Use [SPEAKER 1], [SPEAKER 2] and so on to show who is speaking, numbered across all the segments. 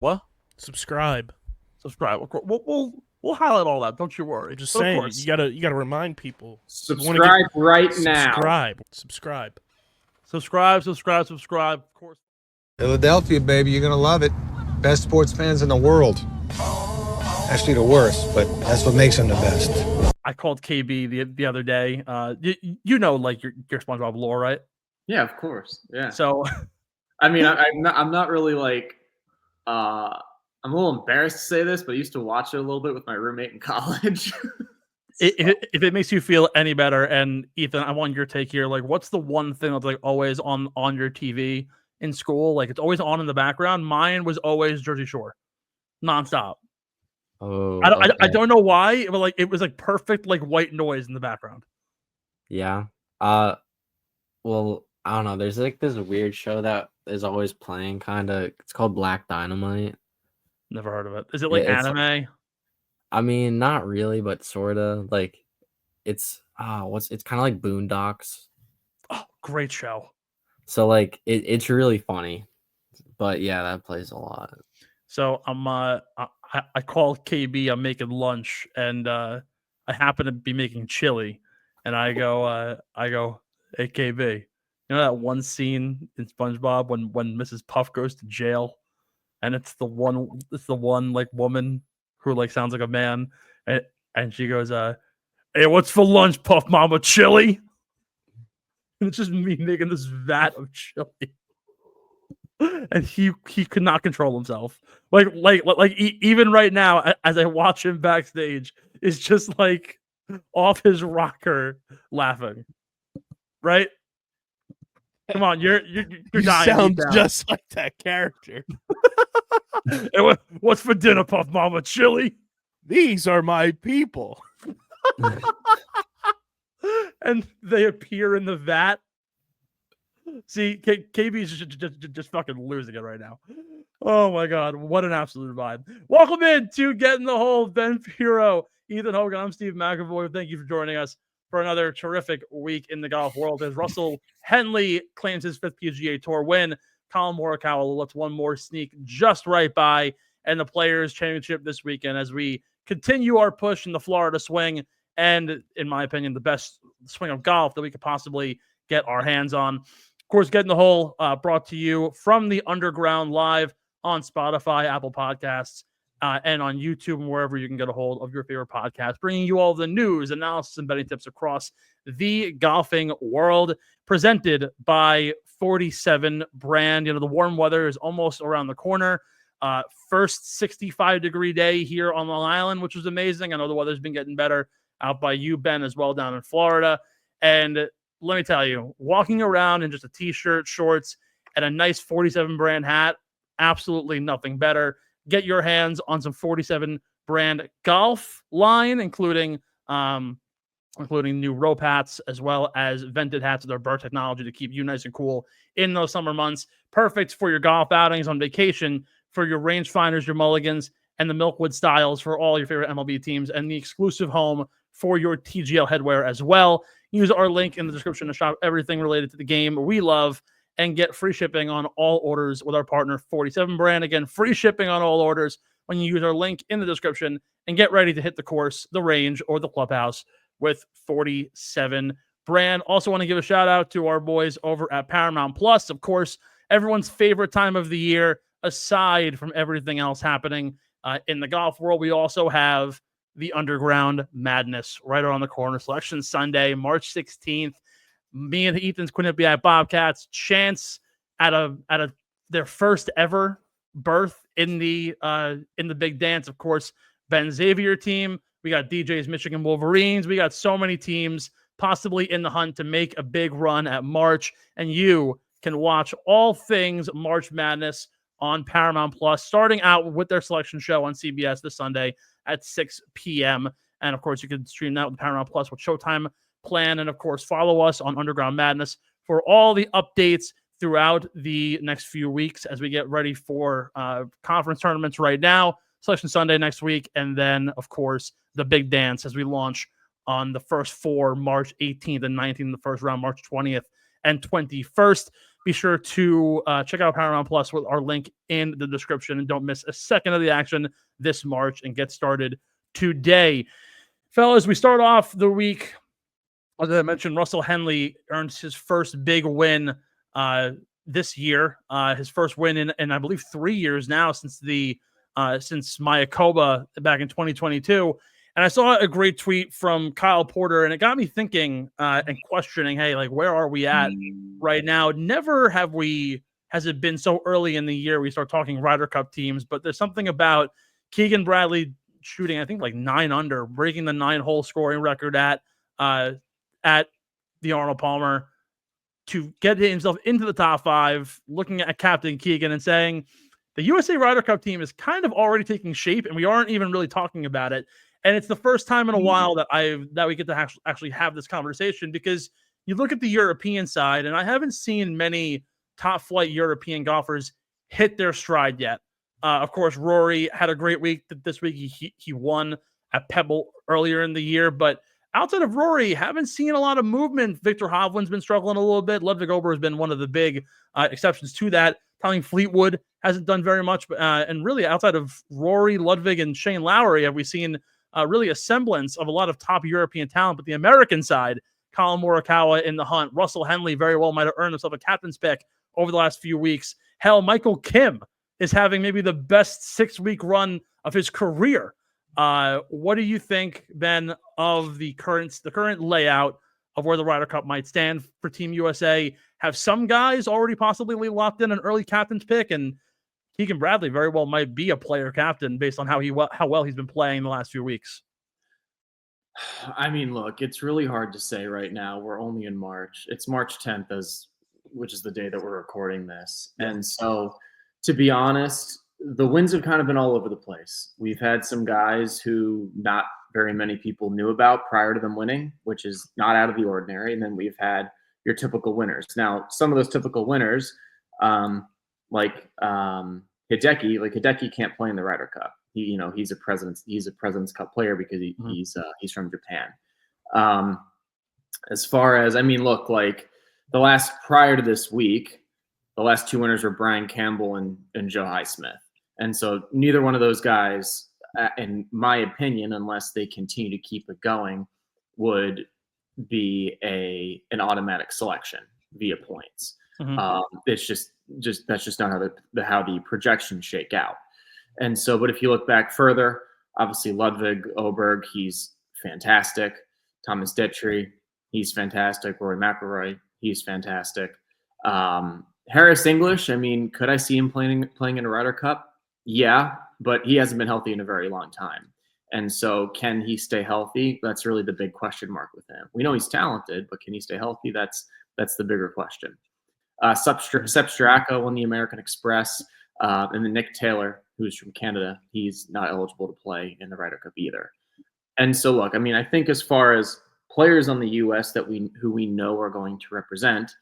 [SPEAKER 1] What?
[SPEAKER 2] Subscribe.
[SPEAKER 1] Subscribe. We'll highlight all that. Don't you worry.
[SPEAKER 2] Just
[SPEAKER 1] But of
[SPEAKER 2] saying,
[SPEAKER 1] course,
[SPEAKER 2] you gotta remind people. You want to get
[SPEAKER 3] Subscribe right now.
[SPEAKER 2] subscribe.
[SPEAKER 1] subscribe. Of course.
[SPEAKER 4] Philadelphia, baby, you're gonna love it. Best sports fans in the world. Actually, the worst, but that's what makes them the best.
[SPEAKER 1] I called KB the other day. You know, like your SpongeBob lore, right?
[SPEAKER 3] Yeah, of course. Yeah.
[SPEAKER 1] So
[SPEAKER 3] I mean, I'm not really like. I'm a little embarrassed to say this, but I used to watch it a little bit with my roommate in college.
[SPEAKER 1] if it makes you feel any better, and Ethan, I want your take here. Like, what's the one thing that's like always on your TV in school? Like, it's always on in the background. Mine was always Jersey Shore, nonstop.
[SPEAKER 5] Oh,
[SPEAKER 1] I don't know why, but like it was like perfect like white noise in the background.
[SPEAKER 5] yeah. Well, I don't know. There's like this weird show that is always playing, kind of. It's called Black Dynamite.
[SPEAKER 1] Never heard of it. Is it like
[SPEAKER 5] It's
[SPEAKER 1] anime?
[SPEAKER 5] I mean, not really, but sorta. Like, it's it's kind of like Boondocks.
[SPEAKER 1] Oh, great show.
[SPEAKER 5] So like, it's really funny. But yeah, that plays a lot.
[SPEAKER 1] So I called KB. I'm making lunch, and I happen to be making chili, and I go, hey KB, you know that one scene in SpongeBob when Mrs. Puff goes to jail, and it's the one like woman who like sounds like a man, and she goes, hey, what's for lunch, Puff Mama? Chili. And it's just me making this vat of chili. And he could not control himself. Even right now, as I watch him backstage, is just like off his rocker laughing. Right? Come on, you're
[SPEAKER 2] You
[SPEAKER 1] dying.
[SPEAKER 2] sound just like that character.
[SPEAKER 1] Hey, what's for dinner, Puff Mama? Chili.
[SPEAKER 2] These are my people.
[SPEAKER 1] And they appear in the vat. See, KB's just fucking losing it right now. Oh my god, what an absolute vibe! Welcome in to Getting the Hole, Ben Pirro, Ethan Hogan. I'm Steve McAvoy. Thank you for joining us for another terrific week in the golf world. As Russell Henley claims his 5th PGA Tour win, Colin Morikawa lets one more sneak just right by, and the Players Championship this weekend as we continue our push in the Florida swing, and in my opinion, the best swing of golf that we could possibly get our hands on. Of course, Getting the Hole brought to you from the Underground live on Spotify, Apple Podcasts, and on YouTube and wherever you can get a hold of your favorite podcast, bringing you all the news, analysis, and betting tips across the golfing world, presented by 47 brand. You know, the warm weather is almost around the corner. First 65-degree day here on Long Island, which was amazing. I know the weather's been getting better out by you, Ben, as well down in Florida. And let me tell you, walking around in just a t-shirt, shorts, and a nice 47 brand hat, absolutely nothing better. Get your hands on some 47 brand golf line, including new rope hats, as well as vented hats with our Burr technology to keep you nice and cool in those summer months. Perfect for your golf outings, on vacation, for your rangefinders, your mulligans, and the Milkwood styles for all your favorite MLB teams, and the exclusive home for your TGL headwear as well. Use our link in the description to shop everything related to the game we love and get free shipping on all orders with our partner 47 brand. Again, free shipping on all orders when you use our link in the description, and get ready to hit the course, the range, or the clubhouse with 47 brand. Also want to give a shout out to our boys over at Paramount Plus. Of course, everyone's favorite time of the year, aside from everything else happening in the golf world. We also have the Underground Madness right around the corner. Selection Sunday, March 16th. Me and Ethan's Quinnipiac Bobcats, chance at their first ever berth in the big dance. Of course, Ben Xavier team. We got DJ's Michigan Wolverines. We got so many teams possibly in the hunt to make a big run at March, and you can watch all things March Madness on Paramount Plus, starting out with their selection show on CBS this Sunday at 6 p.m. And of course, you can stream that with Paramount Plus with Showtime plan. And of course, follow us on Underground Madness for all the updates throughout the next few weeks as we get ready for conference tournaments right now, Selection Sunday next week, and then, of course, the big dance as we launch on the first 4, March 18th and 19th, the first round, March 20th and 21st. be sure to check out Paramount Plus with our link in the description, and don't miss a second of the action this March and get started today. Fellas, we start off the week. As I mentioned, Russell Henley earns his first big win this year. His first win in I believe 3 years now since Mayakoba back in 2022. And I saw a great tweet from Kyle Porter, and it got me thinking and questioning, hey, like, where are we at right now? Never has it been so early in the year we start talking Ryder Cup teams, but there's something about Keegan Bradley shooting, I think, like 9 under, breaking the 9-hole scoring record at the Arnold Palmer to get himself into the top 5, looking at Captain Keegan and saying the USA Ryder Cup team is kind of already taking shape, and we aren't even really talking about it. And it's the first time in a while that we get to actually have this conversation, because you look at the European side, and I haven't seen many top flight European golfers hit their stride yet. Of course, Rory had a great week this week. He won at Pebble earlier in the year, but outside of Rory, haven't seen a lot of movement. Victor Hovland's been struggling a little bit. LIVGolf has been one of the big exceptions to that. Tommy Fleetwood hasn't done very much, and really outside of Rory, Ludwig, and Shane Lowry, have we seen really a semblance of a lot of top European talent. But the American side, Colin Morikawa in the hunt. Russell Henley very well might have earned himself a captain's pick over the last few weeks. Hell, Michael Kim is having maybe the best 6-week run of his career. What do you think, Ben, of the current layout of where the Ryder Cup might stand for Team USA? Have some guys already possibly locked in an early captain's pick, and Keegan Bradley very well might be a player captain based on how well he's been playing the last few weeks?
[SPEAKER 3] I mean, look, it's really hard to say right now. We're only in March. It's March 10th, which is the day that we're recording this. And so, to be honest, the wins have kind of been all over the place. We've had some guys who not very many people knew about prior to them winning, which is not out of the ordinary. And then we've had your typical winners. Now, some of those typical winners, like Hideki can't play in the Ryder Cup. He's a President's Cup player because he's from Japan. As far as, I mean, look, like prior to this week, the last 2 winners were Brian Campbell and Joe Highsmith. And so neither one of those guys, in my opinion, unless they continue to keep it going, would be an automatic selection via points. It's just that's just not how the projections shake out. And so, but if you look back further, obviously Ludwig Oberg, he's fantastic. Thomas Detry, he's fantastic. Rory McIlroy, he's fantastic. Harris English, I mean, could I see him playing in a Ryder Cup? Yeah, but he hasn't been healthy in a very long time. And so can he stay healthy? That's really the big question mark with him. We know he's talented, but can he stay healthy? That's the bigger question. Sepp Straka won the American Express. And then Nick Taylor, who's from Canada, he's not eligible to play in the Ryder Cup either. And so, look, I mean, I think as far as players on the U.S. who we know are going to represent,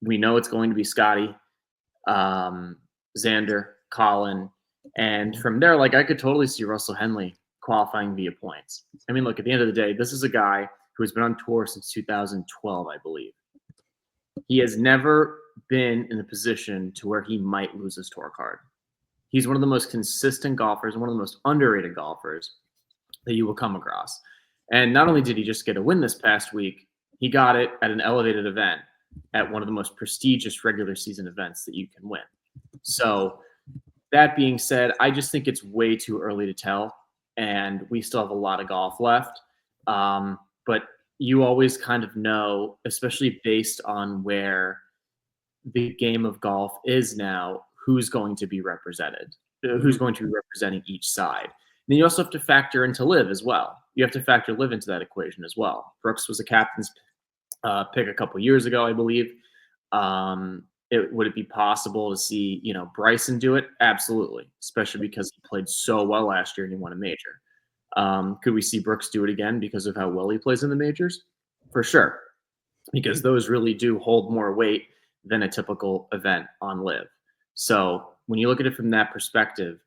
[SPEAKER 3] we know it's going to be Scotty, Xander, Colin, and from there, like, I could totally see Russell Henley qualifying via points. I mean, look, at the end of the day, this is a guy who has been on tour since 2012, I believe. He has never been in a position to where he might lose his tour card. He's one of the most consistent golfers and one of the most underrated golfers that you will come across. And not only did he just get a win this past week, he got it at an elevated event at one of the most prestigious regular season events that you can win. So that being said, I just think it's way too early to tell, and we still have a lot of golf left. But you always kind of know, especially based on where the game of golf is now, who's going to be represented, who's going to be representing each side. And then you also have to factor into LIV as well. You have to factor LIV into that equation as well. Brooks was a captain's pick a couple years ago, I believe. Would it be possible to see, Bryson do it? Absolutely, especially because he played so well last year and he won a major. Could we see Brooks do it again because of how well he plays in the majors? For sure, because those really do hold more weight than a typical event on LIV. So when you look at it from that perspective,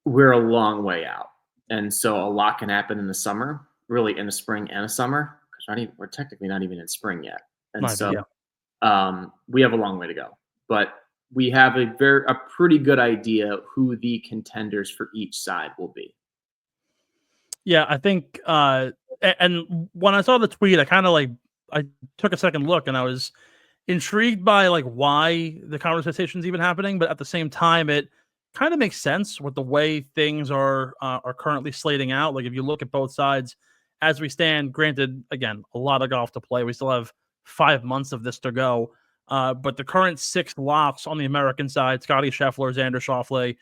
[SPEAKER 3] we're a long way out. And so a lot can happen in the summer, really in the spring and a summer, because we're technically not even in spring yet. And We have a long way to go, but we have a pretty good idea who the contenders for each side will be.
[SPEAKER 1] Yeah, I think, and when I saw the tweet, I took a second look and I was intrigued by like why the conversation's even happening, but at the same time, it kind of makes sense with the way things are currently slating out. Like if you look at both sides as we stand, granted, again, a lot of golf to play. We still have 5 months of this to go. But the current 6 locks on the American side: Scotty Scheffler, Xander Schauffele,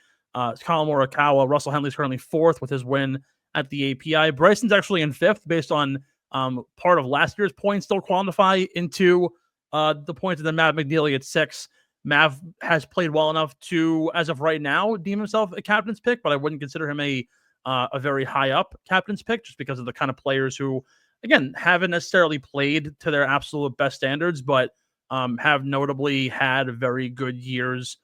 [SPEAKER 1] Colin Morikawa, Russell Henley's currently 4th with his win at the API. Bryson's actually in 5th based on part of last year's points still quantify into the points. And then Mav McNeely at 6. Mav has played well enough to, as of right now, deem himself a captain's pick, but I wouldn't consider him a very high up captain's pick just because of the kind of players who, again, haven't necessarily played to their absolute best standards, but have notably had very good years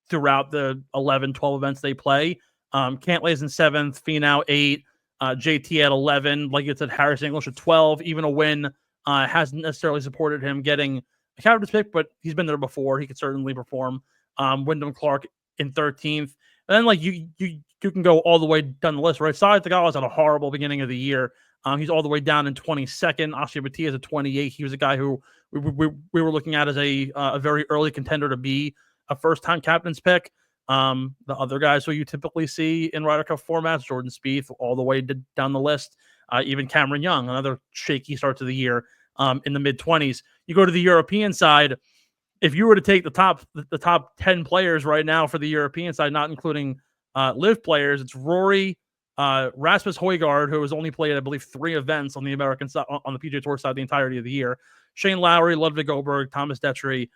[SPEAKER 1] throughout the 11, 12 events they play. Cantlay's in 7th, Finau 8, JT at 11. Like you said, Harris English at 12. Even a win hasn't necessarily supported him getting a captain's pick, but he's been there before. He could certainly perform. Wyndham Clark in 13th. And then like you can go all the way down the list, right? Side the guy was at a horrible beginning of the year. He's all the way down in 22nd. Akshay Bhatia is at 28. He was a guy who we were looking at as a very early contender to be a first-time captain's pick. The other guys who you typically see in Ryder Cup formats, Jordan Spieth, all the way down the list. Even Cameron Young, another shaky start to the year, in the mid-20s. You go to the European side. If you were to take the top 10 players right now for the European side, not including live players, it's Rory, Rasmus Højgaard, who has only played, I believe, 3 events on the American side, on the PGA Tour side the entirety of the year. Shane Lowry, Ludwig Åberg, Thomas Detry,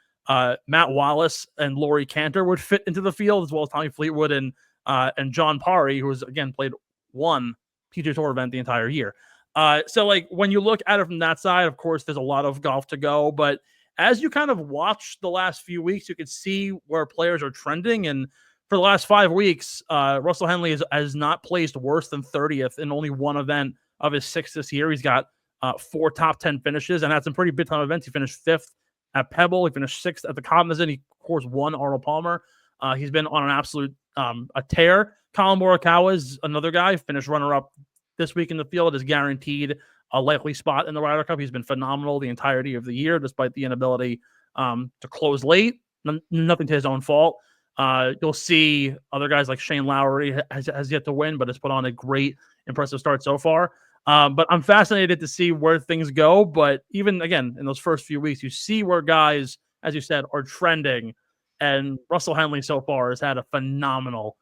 [SPEAKER 1] Matt Wallace, and Laurie Cantor would fit into the field, as well as Tommy Fleetwood and John Parry, who has, again, played 1 PGA Tour event the entire year. So, like, when you look at it from that side, of course, there's a lot of golf to go, but as you kind of watch the last few weeks, you can see where players are trending. And for the last 5 weeks, Russell Henley has not placed worse than 30th in only 1 event of his 6 this year. He's got 4 top 10 finishes and had some pretty big time events. He finished 5th at Pebble. He finished 6th at the Cognizant. He, of course, won Arnold Palmer. He's been on an absolute a tear. Colin Morikawa is another guy. Finished runner-up this week in the field, is guaranteed a likely spot in the Ryder Cup. He's been phenomenal the entirety of the year, despite the inability to close late. Nothing to his own fault. You'll see other guys like Shane Lowry has yet to win, but has put on a great, impressive start so far. But I'm fascinated to see where things go. But even, again, in those first few weeks, you see where guys, as you said, are trending. And Russell Henley so far has had a phenomenal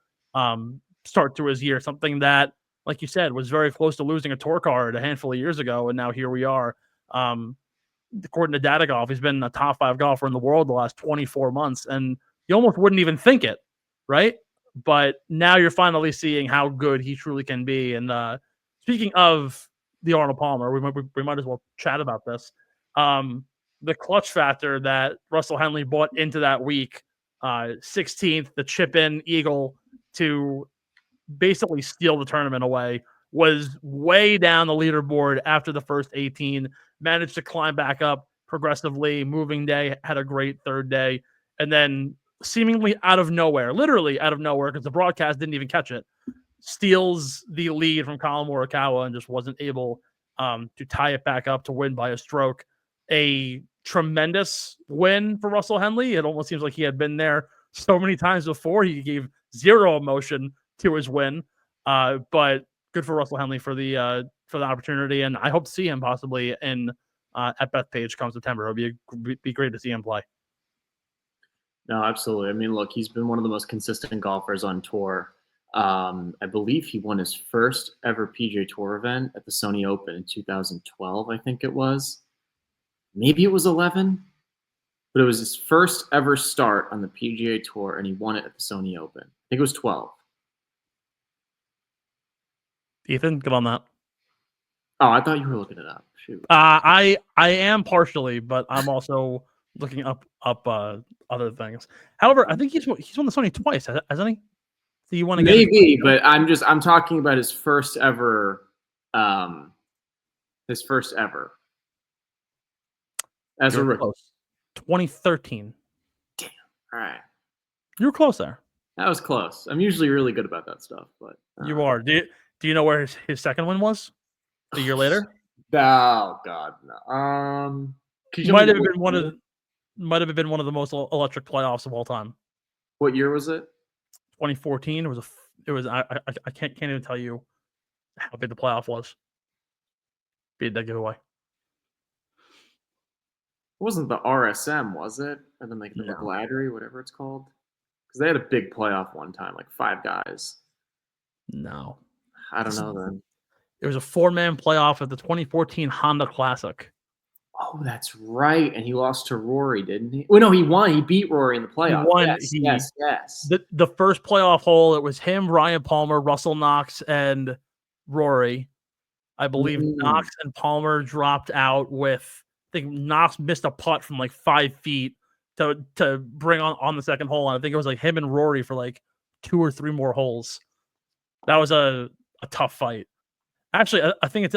[SPEAKER 1] start to his year, something that, like you said, was very close to losing a tour card a handful of years ago, and now here we are. According to Data Golf, he's been a top 5 golfer in the world the last 24 months, and you almost wouldn't even think it, right? But now you're finally seeing how good he truly can be. And speaking of the Arnold Palmer, we might as well chat about this. The clutch factor that Russell Henley brought into that week, 16th, the chip-in eagle to basically steal the tournament away, was way down the leaderboard after the first 18, managed to climb back up progressively. Moving day, had a great 3rd day, and then seemingly out of nowhere, literally out of nowhere, because the broadcast didn't even catch it, steals the lead from Colin Morikawa and just wasn't able to tie it back up to win by a stroke. A tremendous win for Russell Henley. It almost seems like he had been there so many times before. He gave 0 emotion to his win, but good for Russell Henley for the opportunity, and I hope to see him possibly in at Bethpage come September. It would be great to see him play.
[SPEAKER 3] No, absolutely. I mean, look, he's been one of the most consistent golfers on tour. I believe he won his first ever PGA Tour event at the Sony Open in 2012, I think it was. Maybe it was 11, but it was his first ever start on the PGA Tour, and he won it at the Sony Open. I think it was 12.
[SPEAKER 1] Ethan, good on that.
[SPEAKER 3] Oh, I thought you were looking it up. Shoot.
[SPEAKER 1] I am partially, but I'm also looking up other things. However, I think he's won the Sony twice, hasn't he? So you want to
[SPEAKER 3] maybe, but I'm talking about his first ever as
[SPEAKER 1] You're
[SPEAKER 3] a rookie.
[SPEAKER 1] close. 2013.
[SPEAKER 3] All right.
[SPEAKER 1] You were close there.
[SPEAKER 3] That was close. I'm usually really good about that stuff, but
[SPEAKER 1] You are. Do you know where his second win was? A year later?
[SPEAKER 3] Oh God, no. Can you tell
[SPEAKER 1] Might
[SPEAKER 3] me
[SPEAKER 1] have been one of the most electric playoffs of all time.
[SPEAKER 3] what year was it?
[SPEAKER 1] 2014. It was I can't even tell you how big the playoff was. Be a dead giveaway.
[SPEAKER 3] It wasn't the RSM, was it? Or then like the
[SPEAKER 1] No.
[SPEAKER 3] McGladdery, whatever it's called. Because they had a big playoff one time, like 5 guys.
[SPEAKER 1] No.
[SPEAKER 3] I don't know then.
[SPEAKER 1] It was a 4-man playoff at the 2014 Honda Classic.
[SPEAKER 3] Oh, that's right. And he lost to Rory, didn't he? Well, no, he won. He beat Rory in the playoff.
[SPEAKER 1] won.
[SPEAKER 3] Yes, yes.
[SPEAKER 1] The first playoff hole, it was him, Ryan Palmer, Russell Knox, and Rory. I believe Knox and Palmer dropped out with, I think Knox missed a putt from like 5 feet to bring on the second hole. And I think it was like him and Rory for like 2 or 3 more holes. That was a tough fight. Actually, I think it's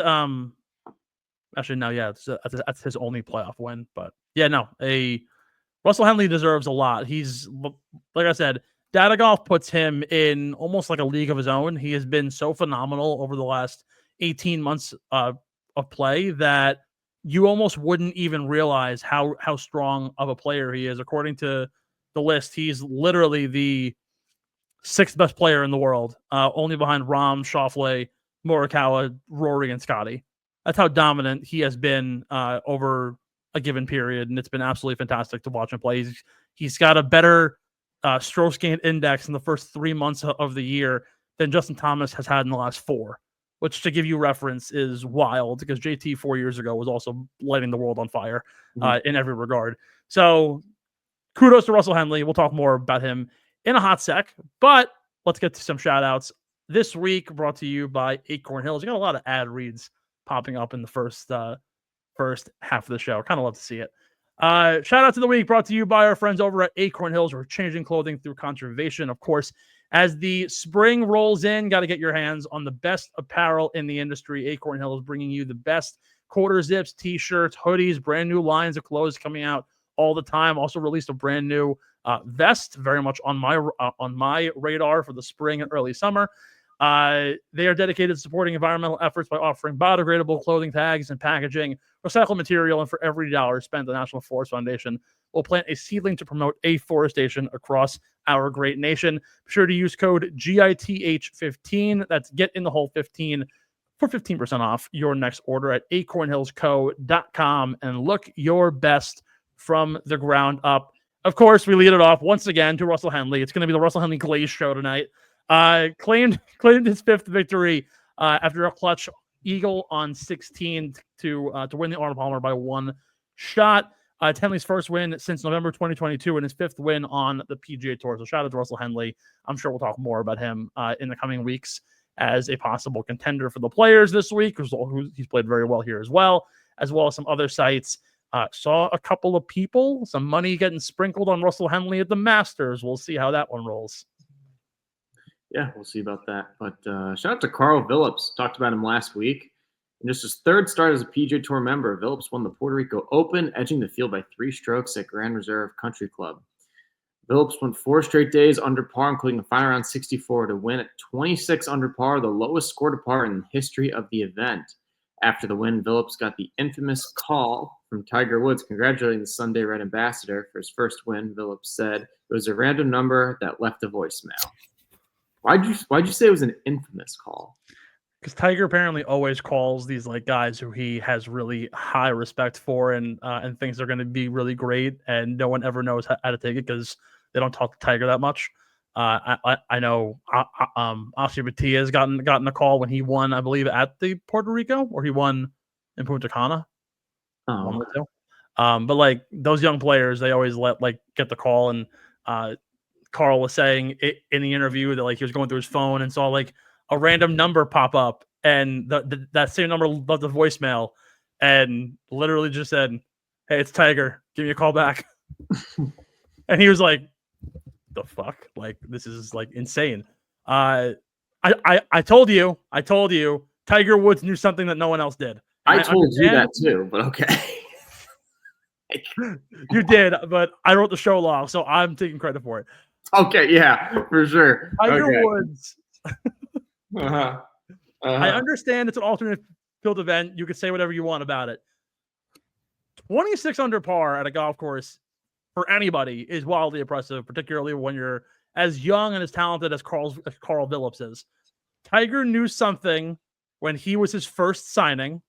[SPEAKER 1] actually no, yeah, that's his only playoff win. But yeah, no, Russell Henley deserves a lot. He's, like I said, Data Golf puts him in almost like a league of his own. He has been so phenomenal over the last 18 months of play that you almost wouldn't even realize how strong of a player he is. According to the list, he's literally the 6th best player in the world, only behind Rahm, Schauffele, Morikawa, Rory, and Scotty. That's how dominant he has been over a given period, and it's been absolutely fantastic to watch him play. He's got a better strokes gained index in the first 3 months of the year than Justin Thomas has had in the last 4, which, to give you reference, is wild because JT 4 years ago was also lighting the world on fire in every regard. So kudos to Russell Henley. We'll talk more about him in a hot sec, but let's get to some shout outs. This week brought to you by Acorn Hills. You got a lot of ad reads popping up in the first half of the show. Kind of love to see it. Shout out to the week brought to you by our friends over at Acorn Hills. We're changing clothing through conservation. Of course, as the spring rolls in, got to get your hands on the best apparel in the industry. Acorn Hills bringing you the best quarter zips, t-shirts, hoodies, brand new lines of clothes coming out all the time. Also released a brand new vest, very much on my radar for the spring and early summer. They are dedicated to supporting environmental efforts by offering biodegradable clothing tags and packaging, recycled material, and for every dollar spent, the National Forest Foundation will plant a seedling to promote afforestation across our great nation. Be sure to use code GITH15. That's Get in the Hole 15 for 15% off your next order at acornhillsco.com, and look your best from the ground up. Of course, we lead it off once again to Russell Henley. It's going to be the Russell Henley Glaze show tonight. Claimed his 5th victory after a clutch eagle on 16 to win the Arnold Palmer by 1 shot. It's Henley's first win since November 2022 and his 5th win on the PGA Tour. So shout out to Russell Henley. I'm sure we'll talk more about him in the coming weeks as a possible contender for the Players this week. He's played very well here as well as some other sites. Saw a couple of people, some money getting sprinkled on Russell Henley at the Masters. We'll see how that one rolls.
[SPEAKER 3] Yeah, we'll see about that. But shout out to Carl Phillips. Talked about him last week. In just his 3rd start as a PGA Tour member, Phillips won the Puerto Rico Open, edging the field by 3 strokes at Grand Reserve Country Club. Phillips went 4 straight days under par, including a final round 64 to win at 26 under par, the lowest score to par in the history of the event. After the win, Phillips got the infamous call from Tiger Woods congratulating the Sunday Red Ambassador for his first win. Phillips said it was a random number that left a voicemail. Why'd you say it was an infamous call?
[SPEAKER 1] Because Tiger apparently always calls these like guys who he has really high respect for and thinks they're going to be really great, and no one ever knows how to take it because they don't talk to Tiger that much. I know Oscar Batia has gotten a call when he won, I believe, at the Puerto Rico, or he won in Punta Cana. One or two. But like those young players, they always get the call. And Carl was saying in the interview that like he was going through his phone and saw like a random number pop up, and that same number left a voicemail, and literally just said, "Hey, it's Tiger. Give me a call back." And he was like, "The fuck? Like this is like insane." I told you. Tiger Woods knew something that no one else did.
[SPEAKER 3] I told you that too, but okay.
[SPEAKER 1] You did, but I wrote the show log, so I'm taking credit for it.
[SPEAKER 3] Okay, yeah, for sure.
[SPEAKER 1] Tiger
[SPEAKER 3] Okay.
[SPEAKER 1] Woods.
[SPEAKER 3] Uh-huh.
[SPEAKER 1] I understand it's an alternate field event. You could say whatever you want about it. 26 under par at a golf course for anybody is wildly impressive, particularly when you're as young and as talented as Carl Phillips is. Tiger knew something when he was his first signing,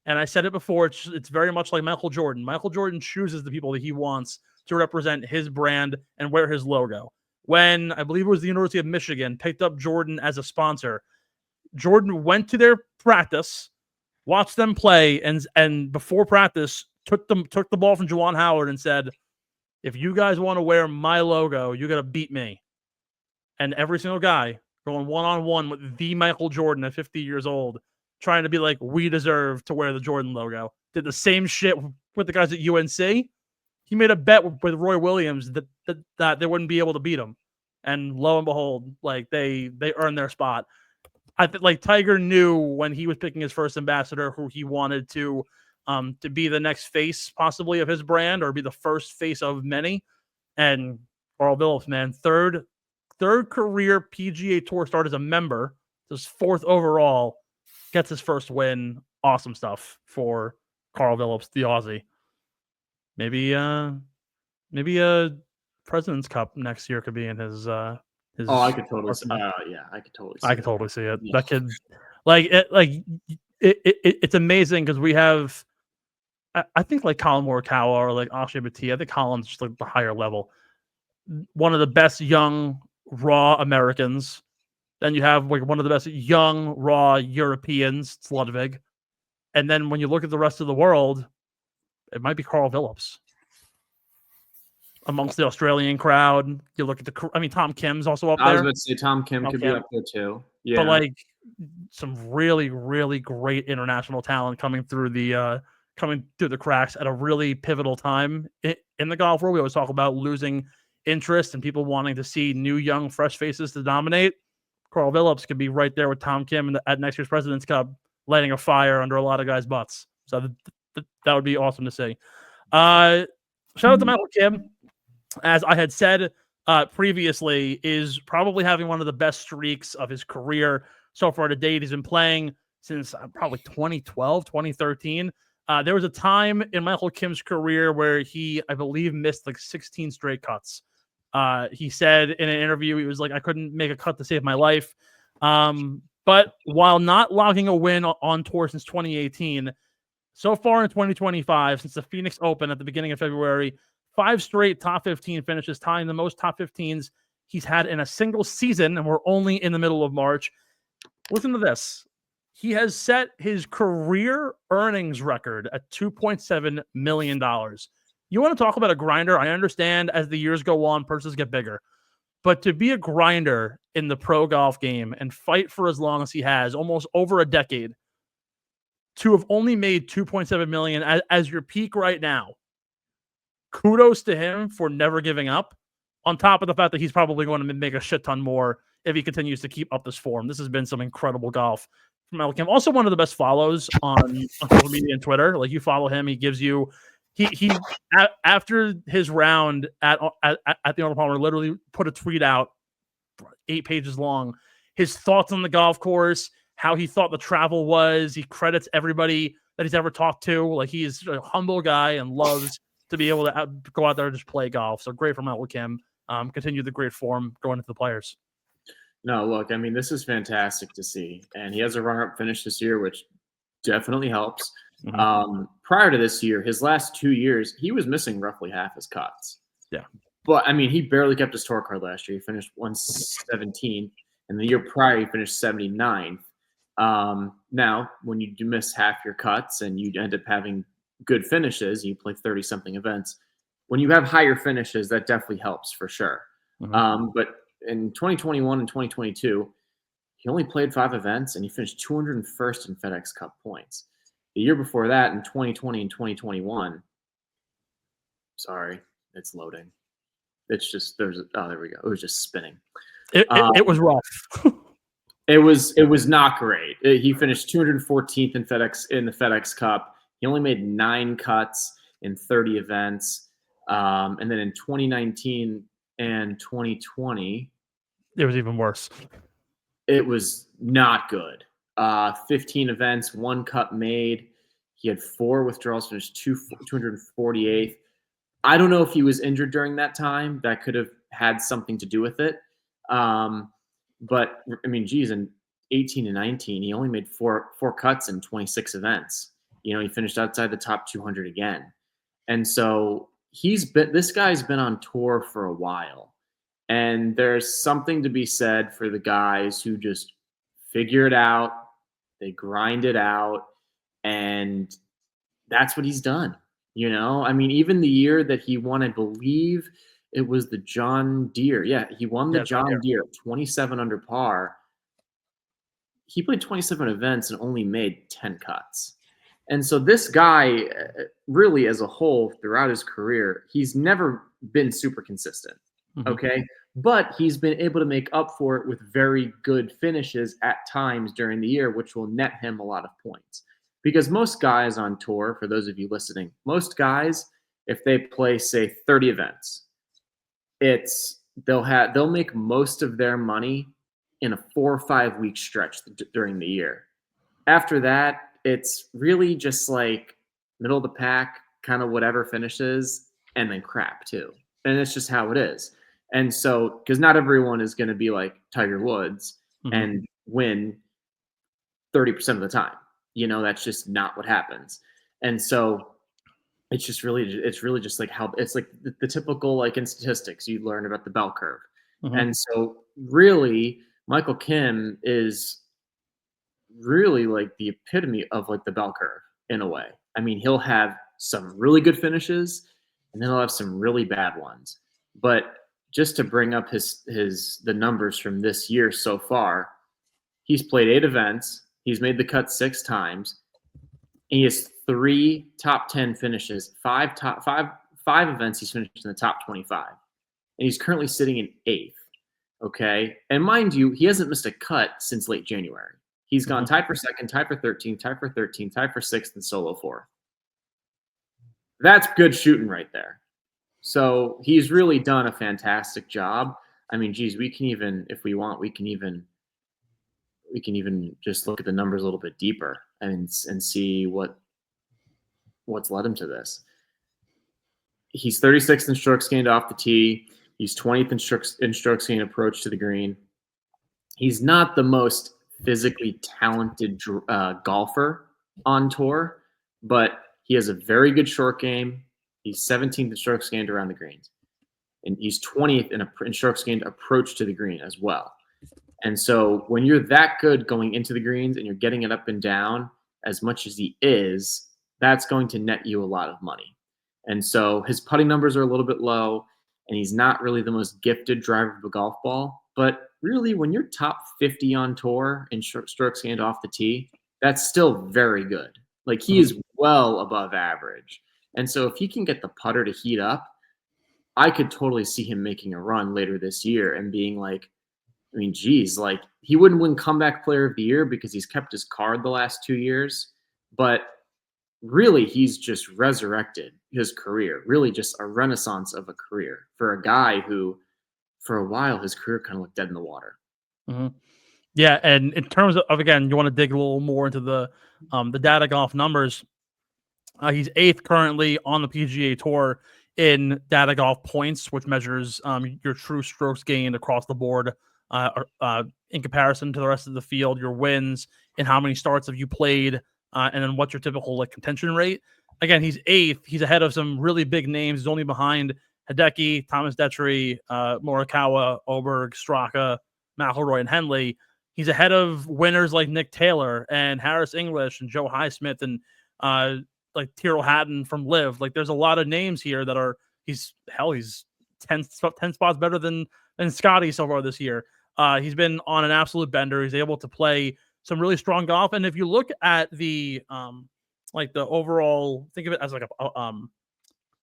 [SPEAKER 1] and I said it before, it's very much like Michael Jordan. Michael Jordan chooses the people that he wants to represent his brand and wear his logo. When, I believe it was the University of Michigan, picked up Jordan as a sponsor, Jordan went to their practice, watched them play, and before practice took the ball from Juwan Howard and said, if you guys want to wear my logo, you got to beat me. And every single guy going one-on-one with the Michael Jordan at 50 years old, trying to be like, we deserve to wear the Jordan logo. Did the same shit with the guys at UNC. He made a bet with Roy Williams that they wouldn't be able to beat him. And lo and behold, like they earned their spot. I think like Tiger knew when he was picking his first ambassador who he wanted to be the next face possibly of his brand or be the first face of many. And Carl Phillips, man, third career PGA Tour start as a member, his fourth overall, gets his first win. Awesome stuff for Carl Phillips, the Aussie. Maybe a President's Cup next year could be in his.
[SPEAKER 3] I could totally see. I could totally see.
[SPEAKER 1] I could totally see it.
[SPEAKER 3] Yeah.
[SPEAKER 1] That kid, it's amazing because we have. I think like Colin Morikawa or like Akshay Bhatia. I think Colin's just like the higher level. One of the best young raw Americans. Then you have like one of the best young raw Europeans, it's Ludwig. And then when you look at the rest of the world, it might be Carl Phillips. Amongst the Australian crowd, you look at Tom Kim's also up there.
[SPEAKER 3] I was about to say Tom Kim could be up there too. Yeah,
[SPEAKER 1] but like some really, really great international talent coming through the cracks at a really pivotal time in the golf world. We always talk about losing interest and people wanting to see new, young, fresh faces to dominate. Carl Phillips could be right there with Tom Kim at next year's President's Cup, lighting a fire under a lot of guys' butts. So that would be awesome to see. Shout out to Michael Kim. As I had said previously, is probably having one of the best streaks of his career so far to date. He's been playing since probably 2012, 2013. There was a time in Michael Kim's career where he, I believe, missed like 16 straight cuts. He said in an interview, he was like, I couldn't make a cut to save my life. But while not logging a win on tour since 2018, so far in 2025, since the Phoenix Open at the beginning of February, 5 straight top 15 finishes, tying the most top 15s he's had in a single season, and we're only in the middle of March. Listen to this. He has set his career earnings record at $2.7 million. You want to talk about a grinder? I understand as the years go on, purses get bigger. But to be a grinder in the pro golf game and fight for as long as he has, almost over a decade, to have only made $2.7 million as your peak right now, kudos to him for never giving up, on top of the fact that he's probably going to make a shit ton more if he continues to keep up this form. This has been some incredible golf from Michael Kim. Also one of the best follows on social media and Twitter. Like, you follow him, he gives you he after his round at the Arnold Palmer literally put a tweet out 8 pages long, his thoughts on the golf course, how he thought the travel was. He credits everybody that he's ever talked to. Like, he is a humble guy and loves to be able to go out there and just play golf. So great for Michael Kim. Continue the great form going into the Players.
[SPEAKER 3] No, look, I mean, this is fantastic to see. And he has a runner-up finish this year, which definitely helps. Mm-hmm. Prior to this year, his last 2 years, he was missing roughly half his cuts.
[SPEAKER 1] Yeah.
[SPEAKER 3] But, I mean, he barely kept his tour card last year. He finished 117. And the year prior, he finished 79. Now, when you do miss half your cuts and you end up having good finishes, you play 30-something events. When you have higher finishes, that definitely helps for sure. Mm-hmm. But in 2021 and 2022, he only played 5 events and he finished 201st in FedEx Cup points. The year before that, in 2020 and 2021, sorry, it's loading. It's just there we go. It was just spinning.
[SPEAKER 1] It was rough.
[SPEAKER 3] It was not great. He finished 214th in the FedEx Cup. He only made 9 cuts. in 30 events. And then in 2019 and 2020,
[SPEAKER 1] It was even worse.
[SPEAKER 3] it was not good. 15 events, 1 cut made. He had 4 withdrawals, finished 248th. I don't know if he was injured during that time. That could have had something to do with it. But I mean, geez, in 18 and 19, he only made four cuts in 26 events. You know, he finished outside the top 200 again. And so this guy's been on tour for a while. And there's something to be said for the guys who just figure it out, they grind it out, and that's what he's done. You know, I mean, even the year that he won, I believe it was the John Deere. Yeah, he won the John Deere, 27 under par. He played 27 events and only made 10 cuts. And so this guy, really as a whole, throughout his career, he's never been super consistent. Okay. But he's been able to make up for it with very good finishes at times during the year, which will net him a lot of points. Because most guys on tour, for those of you listening, most guys, if they play, say, 30 events, they'll make most of their money in a 4 or 5 week stretch during the year. After that, it's really just like middle of the pack, kind of whatever finishes, and then crap too. And it's just how it is. And so, because not everyone is going to be like Tiger Woods and win 30% of the time. You know, that's just not what happens. And so it's really just like how it's like the typical, like in statistics, you learn about the bell curve. And so really Michael Kim is really like the epitome of like the bell curve in a way. I mean, he'll have some really good finishes and then he'll have some really bad ones. But just to bring up the numbers from this year so far, he's played 8 events. He's made the cut 6 times. And he has 3 top 10 finishes, 5 events he's finished in the top 25. And he's currently sitting in 8th. Okay. And mind you, he hasn't missed a cut since late January. He's gone tied for 2nd, tied for 13th, tied for 13th, tied for 6th, and solo 4th. That's good shooting right there. So he's really done a fantastic job. I mean, geez, we can even, if we want, we can even just look at the numbers a little bit deeper and see what's led him to this. He's 36th in strokes gained off the tee. He's 20th in strokes gained approach to the green. He's not the most physically talented golfer on tour, but he has a very good short game. He's 17th in strokes gained around the greens. And he's 20th in strokes gained approach to the green as well. And so when you're that good going into the greens and you're getting it up and down as much as he is, that's going to net you a lot of money. And so his putting numbers are a little bit low, and he's not really the most gifted driver of a golf ball. But really, when you're top 50 on tour in strokes gained off the tee, that's still very good. Like, he is well above average. And so if he can get the putter to heat up, I could totally see him making a run later this year and being like, I mean, geez, like, he wouldn't win comeback player of the year because he's kept his card the last 2 years. But really, he's just resurrected his career, really just a renaissance of a career for a guy who, for a while, his career kind of looked dead in the water.
[SPEAKER 1] Yeah, and in terms of, again, you want to dig a little more into the data golf numbers. He's 8th currently on the PGA Tour in data golf points, which measures your true strokes gained across the board in comparison to the rest of the field, your wins, and how many starts have you played, and then what's your typical like contention rate. Again, he's 8th. He's ahead of some really big names. He's only behind Hideki, Thomas Detry, Morikawa, Oberg, Straka, McIlroy, and Henley. He's ahead of winners like Nick Taylor and Harris English and Joe Highsmith and like Tyrrell Hatton from Liv. Like, there's a lot of names here that are he's 10 spots better than Scotty so far this year. He's been on an absolute bender. He's able to play some really strong golf. And if you look at the like the overall, think of it as like a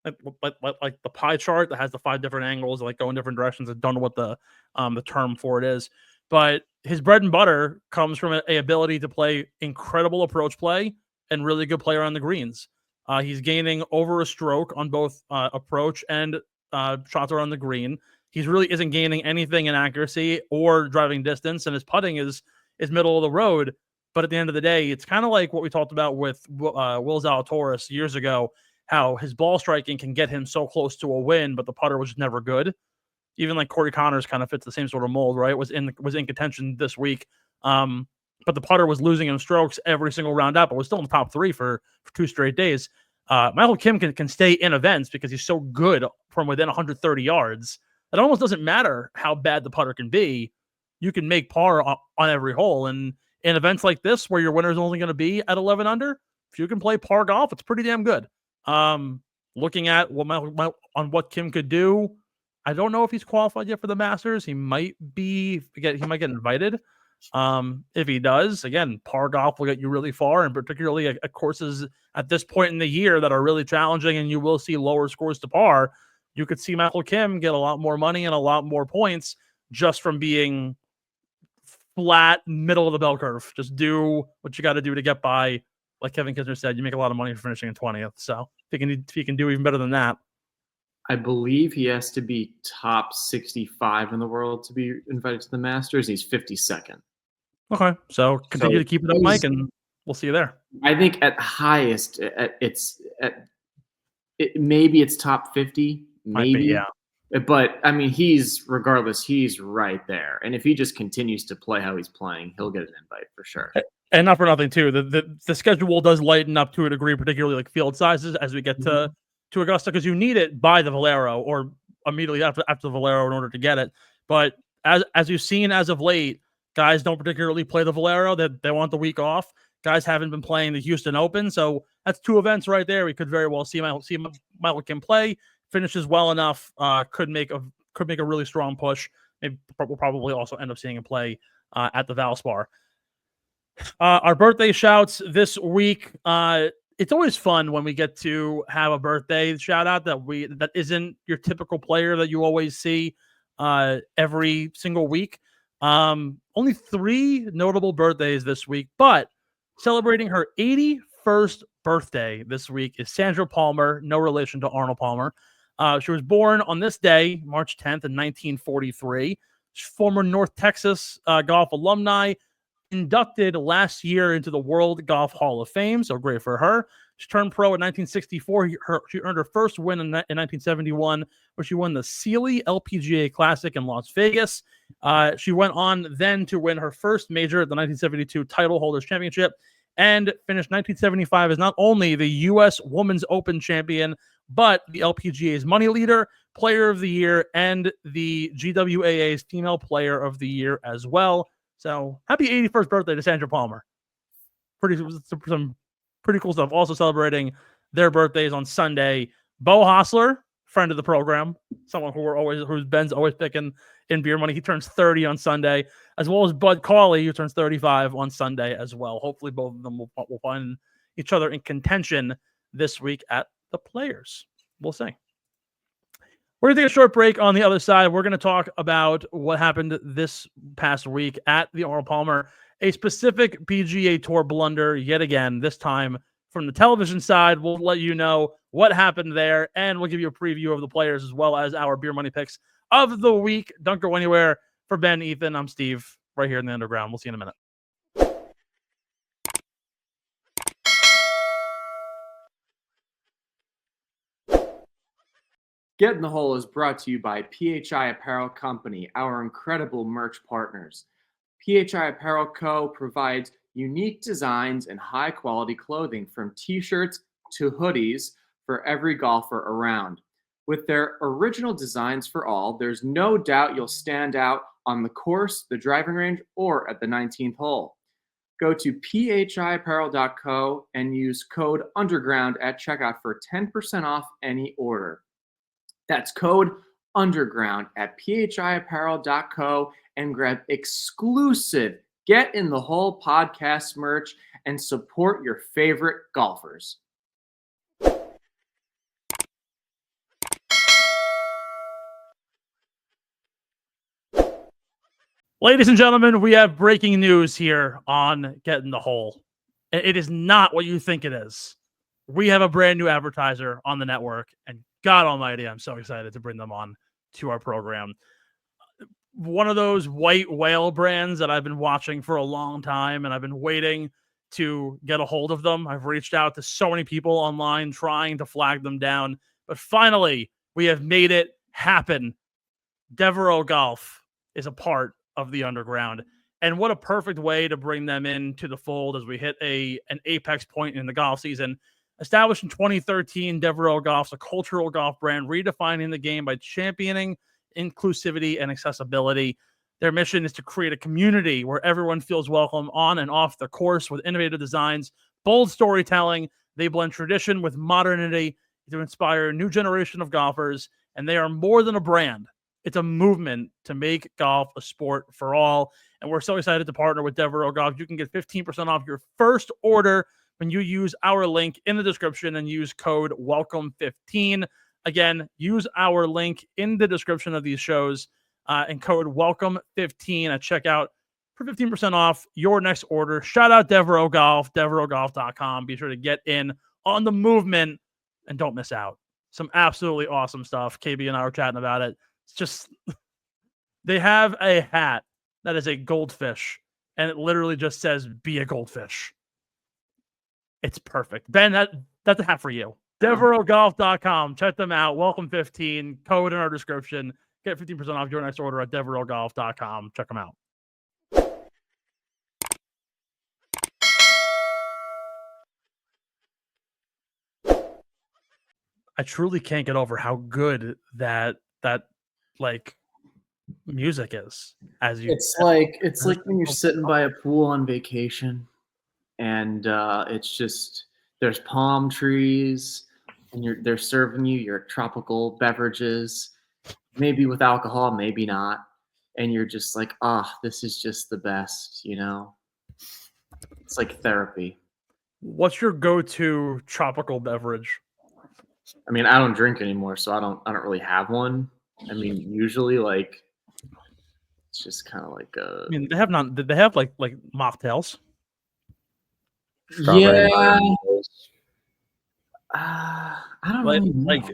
[SPEAKER 1] like the pie chart that has the 5 different angles, like go in different directions. I don't know what the term for it is, but his bread and butter comes from a ability to play incredible approach play and really good player on the greens. He's gaining over a stroke on both approach and shots around the green. He really isn't gaining anything in accuracy or driving distance, and his putting is middle of the road. But at the end of the day, it's kind of like what we talked about with Will Zalatoris years ago, how his ball striking can get him so close to a win, but the putter was just never good. Even like Corey Connors kind of fits the same sort of mold, right? Was in contention this week. But the putter was losing him strokes every single round up, but was still in the top 3 for 2 straight days. Michael Kim can stay in events because he's so good from within 130 yards. It almost doesn't matter how bad the putter can be. You can make par on every hole. And in events like this, where your winner is only going to be at 11 under, if you can play par golf, it's pretty damn good. Looking at what Kim could do, I don't know if he's qualified yet for the Masters. He might get invited. If he does, again, par golf will get you really far, and particularly at courses at this point in the year that are really challenging and you will see lower scores to par. You could see Michael Kim get a lot more money and a lot more points just from being flat middle of the bell curve. Just do what you got to do to get by. Like Kevin Kisner said, you make a lot of money for finishing in 20th. So if he can do even better than that.
[SPEAKER 3] I believe he has to be top 65 in the world to be invited to the Masters. He's 52nd.
[SPEAKER 1] Okay, so continue to keep it up, Mike, and we'll see you there.
[SPEAKER 3] I think at highest, maybe it's top 50, maybe.
[SPEAKER 1] Yeah.
[SPEAKER 3] But I mean, he's right there. And if he just continues to play how he's playing, he'll get an invite for sure.
[SPEAKER 1] And not for nothing too, the schedule does lighten up to a degree, particularly like field sizes as we get to Augusta, because you need it by the Valero or immediately after the Valero in order to get it. But as you've seen as of late, guys don't particularly play the Valero. They want the week off. Guys haven't been playing the Houston Open, so that's 2 events right there. We could very well see Michael Kim play. Finishes well enough, could make a really strong push. Maybe we'll probably also end up seeing him play at the Valspar. Our birthday shouts this week. It's always fun when we get to have a birthday shout out that isn't your typical player that you always see every single week. Only 3 notable birthdays this week, but celebrating her 81st birthday this week is Sandra Palmer, no relation to Arnold Palmer. She was born on this day, March 10th in 1943. She's former North Texas golf alumni, inducted last year into the World Golf Hall of Fame, so great for her. She turned pro in 1964. She earned her first win in 1971, where she won the Sealy LPGA Classic in Las Vegas. She went on then to win her first major at the 1972 Title Holders Championship and finished 1975 as not only the U.S. Women's Open champion, but the LPGA's money leader, player of the year, and the GWAA's female player of the year as well. So happy 81st birthday to Sandra Palmer. Some pretty cool stuff. Also celebrating their birthdays on Sunday. Bo Hostler, friend of the program, someone who's Ben's always picking in beer money. He turns 30 on Sunday, as well as Bud Cauley, who turns 35 on Sunday as well. Hopefully both of them will find each other in contention this week at the Players. We'll see. We're going to take a short break. On the other side, we're going to talk about what happened this past week at the Arnold Palmer, a specific PGA Tour blunder yet again, this time from the television side. We'll let you know what happened there, and we'll give you a preview of the Players as well as our beer money picks of the week. Don't go anywhere. For Ben, Ethan, I'm Steve, right here in the Underground. We'll see you in a minute.
[SPEAKER 3] Get in the Hole is brought to you by PHI Apparel Company, our incredible merch partners. PHI Apparel Co. provides unique designs and high-quality clothing from t-shirts to hoodies for every golfer around. With their original designs for all, there's no doubt you'll stand out on the course, the driving range, or at the 19th hole. Go to phiapparel.co and use code UNDERGROUND at checkout for 10% off any order. That's code UNDERGROUND at phiapparel.co and grab exclusive Get in the Hole podcast merch and support your favorite golfers.
[SPEAKER 1] Ladies and gentlemen, we have breaking news here on Get in the Hole. It is not what you think it is. we have a brand new advertiser on the network, and God Almighty, I'm so excited to bring them on to our program. One of those white whale brands that I've been watching for a long time, and I've been waiting to get a hold of them. I've reached out to so many people online trying to flag them down, but finally we have made it happen. Devereux Golf is a part of the underground, and what a perfect way to bring them into the fold as we hit an apex point in the golf season. Established in 2013, Devereux Golf is a cultural golf brand redefining the game by championing inclusivity and accessibility. Their mission is to create a community where everyone feels welcome on and off the course with innovative designs, bold storytelling. They blend tradition with modernity to inspire a new generation of golfers, and they are more than a brand. It's a movement to make golf a sport for all, and we're so excited to partner with Devereux Golf. You can get 15% off your first order when you use our link in the description and use code WELCOME15. Again, use our link in the description of these shows and code WELCOME15 at checkout for 15% off your next order. Shout out Devereux Golf, DevereuxGolf.com. Be sure to get in on the movement and don't miss out. Some absolutely awesome stuff. KB and I were chatting about it. It's just, they have a hat that is a goldfish, and it literally just says, "Be a goldfish." It's perfect. Ben, that's a hat for you. DevereuxGolf.com. Check them out. Welcome 15. Code in our description. Get 15% off your next order at DevereuxGolf.com. Check them out. I truly can't get over how good that like music is. As you,
[SPEAKER 3] It's like when you're sitting by a pool on vacation, and it's just there's palm trees, and they're serving you your tropical beverages, maybe with alcohol, maybe not, and you're just like, this is just the best, you know? It's like therapy.
[SPEAKER 1] What's your go-to tropical beverage?
[SPEAKER 3] I mean, I don't drink anymore, so I don't really have one. I mean, usually like it's just kind of like a.
[SPEAKER 1] I mean, they have like mocktails.
[SPEAKER 5] Strawberry
[SPEAKER 3] Yeah.
[SPEAKER 5] mangoes.
[SPEAKER 3] I don't really know.
[SPEAKER 1] Like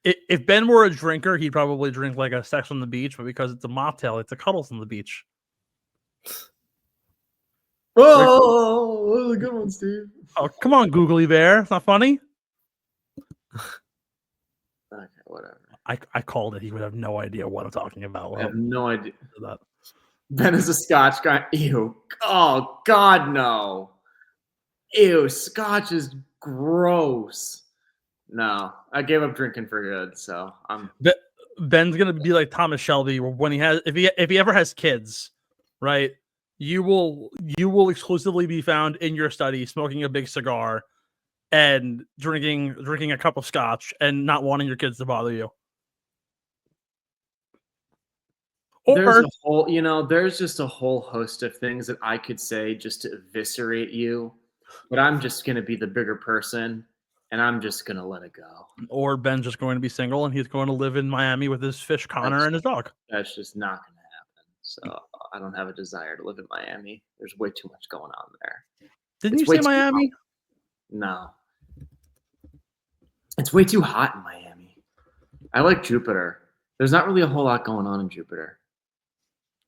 [SPEAKER 1] if Ben were a drinker, he'd probably drink like a Sex on the Beach, but because it's a mocktail, it's a Cuddles on the Beach.
[SPEAKER 3] Oh, that was a good one, Steve.
[SPEAKER 1] Oh, come on, Googly Bear. It's not funny.
[SPEAKER 3] Okay, whatever.
[SPEAKER 1] I called it. He would have no idea what I'm talking about.
[SPEAKER 3] I have no idea.
[SPEAKER 1] That.
[SPEAKER 3] Ben is a Scotch guy. Ew. Oh, God, no. Ew, Scotch is gross. No, I gave up drinking for good, so I'm.
[SPEAKER 1] Ben's gonna be like Thomas Shelby when if he ever has kids, right? You will exclusively be found in your study smoking a big cigar and drinking a cup of scotch and not wanting your kids to bother you.
[SPEAKER 3] There's just a whole host of things that I could say just to eviscerate you, but I'm just gonna be the bigger person. And I'm just going to let it go.
[SPEAKER 1] Or Ben's just going to be single and he's going to live in Miami with his fish Connor and his dog.
[SPEAKER 3] That's just not going to happen. So I don't have a desire to live in Miami. There's way too much going on there.
[SPEAKER 1] Didn't you say Miami?
[SPEAKER 3] No. It's way too hot in Miami. I like Jupiter. There's not really a whole lot going on in Jupiter.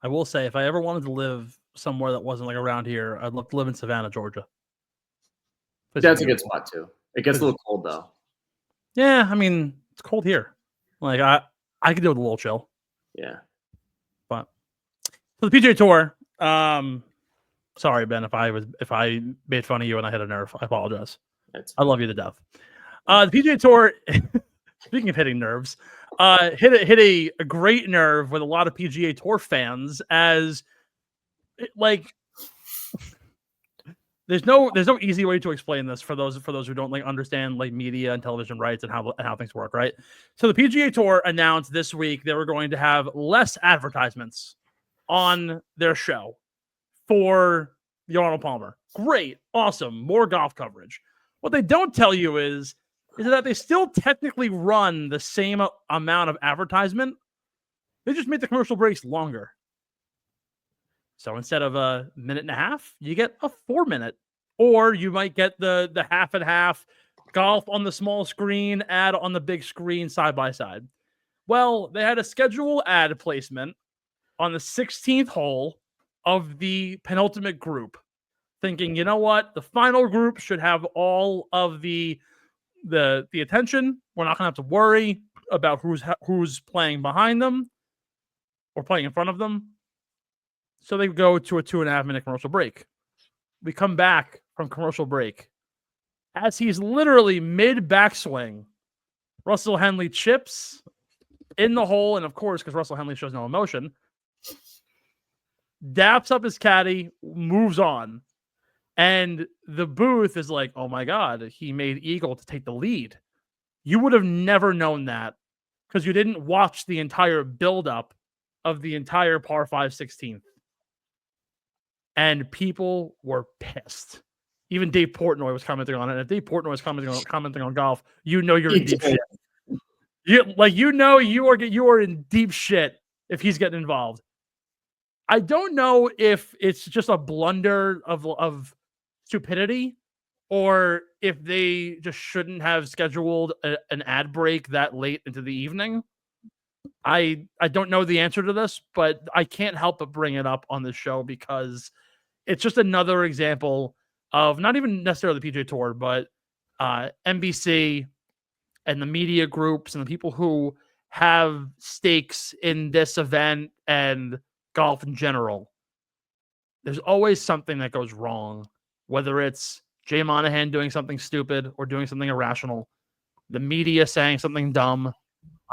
[SPEAKER 1] I will say, if I ever wanted to live somewhere that wasn't like around here, I'd love to live in Savannah, Georgia.
[SPEAKER 3] That's a good spot too. It gets a little cold though.
[SPEAKER 1] Yeah, I mean, it's cold here. Like I could do with a little chill.
[SPEAKER 3] Yeah.
[SPEAKER 1] But for the PGA Tour, sorry Ben, if I made fun of you and I hit a nerve, I apologize. I love you to death. The PGA Tour, speaking of hitting nerves, hit a great nerve with a lot of PGA Tour fans as like. There's no easy way to explain this for those who don't like understand like media and television rights and how things work, right? So the PGA Tour announced this week they were going to have less advertisements on their show for the Arnold Palmer. Great, awesome, more golf coverage. What they don't tell you is that they still technically run the same amount of advertisement. They just make the commercial breaks longer. So instead of a minute and a half, you get a 4 minute, or you might get the half and half golf on the small screen, ad on the big screen, side by side. Well, they had a schedule ad placement on the 16th hole of the penultimate group, thinking, you know what, the final group should have all of the attention. We're not gonna have to worry about who's playing behind them or playing in front of them. So they go to a 2.5 minute commercial break. We come back from commercial break. As he's literally mid backswing, Russell Henley chips in the hole, and of course, because Russell Henley shows no emotion, daps up his caddy, moves on. And the booth is like, oh my God, he made eagle to take the lead. You would have never known that because you didn't watch the entire buildup of the entire par 5 16th. And people were pissed. Even Dave Portnoy was commenting on it. And if Dave Portnoy was commenting on golf, you know you're in deep shit. You are in deep shit if he's getting involved. I don't know if it's just a blunder of stupidity or if they just shouldn't have scheduled an ad break that late into the evening. I don't know the answer to this, but I can't help but bring it up on this show because it's just another example of not even necessarily the PGA Tour, but NBC and the media groups and the people who have stakes in this event and golf in general. There's always something that goes wrong, whether it's Jay Monahan doing something stupid or doing something irrational, the media saying something dumb,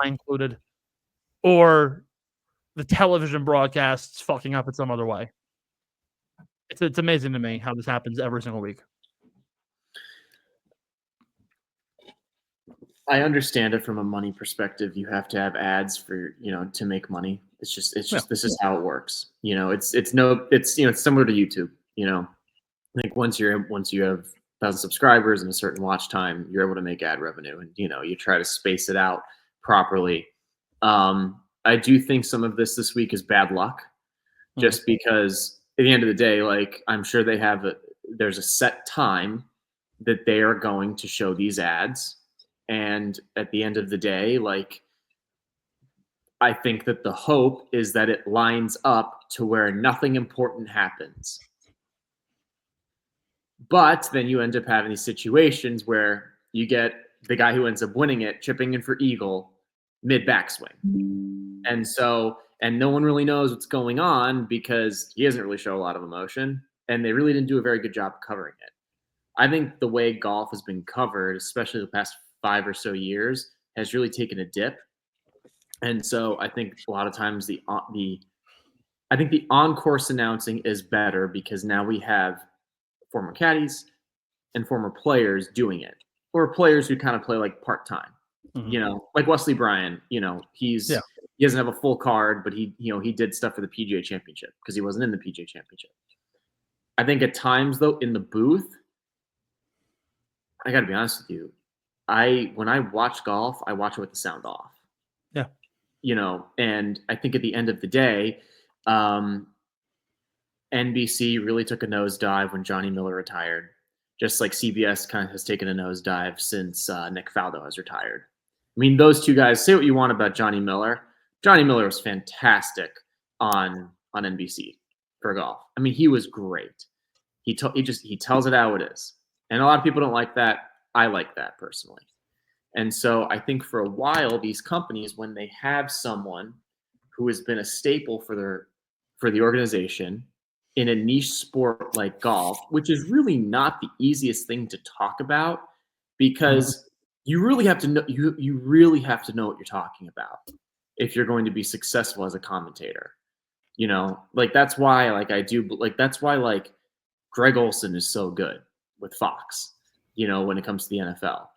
[SPEAKER 1] I included, or the television broadcasts fucking up in some other way. It's amazing to me how this happens every single week.
[SPEAKER 3] I understand it from a money perspective. You have to have ads for, to make money. It's just this is how it works. It's similar to YouTube. I think once you have 1,000 subscribers and a certain watch time, you're able to make ad revenue, and you try to space it out properly. I do think some of this week is bad luck, just because at the end of the day, like I'm sure there's a set time that they are going to show these ads. And at the end of the day, like, I think that the hope is that it lines up to where nothing important happens. But then you end up having these situations where you get the guy who ends up winning it, chipping in for eagle mid backswing. And no one really knows what's going on because he doesn't really show a lot of emotion. And they really didn't do a very good job covering it. I think the way golf has been covered, especially the past 5 or so years, has really taken a dip. And so I think a lot of times the on-course announcing is better because now we have former caddies and former players doing it, or players who kind of play like part-time, like Wesley Bryan, he doesn't have a full card, but he did stuff for the PGA Championship because he wasn't in the PGA Championship. I think at times though, in the booth, I got to be honest with you, when I watch golf, I watch it with the sound off.
[SPEAKER 1] Yeah.
[SPEAKER 3] And I think at the end of the day, NBC really took a nosedive when Johnny Miller retired, just like CBS kind of has taken a nosedive since Nick Faldo has retired. I mean, those two guys, say what you want about Johnny Miller. Johnny Miller was fantastic on NBC for golf. I mean, he was great. He tells it how it is. And a lot of people don't like that. I like that personally. And so I think for a while, these companies, when they have someone who has been a staple for the organization in a niche sport like golf, which is really not the easiest thing to talk about because you really have to know you really have to know what you're talking about if you're going to be successful as a commentator. That's why that's why Greg Olson is so good with Fox, when it comes to the NFL.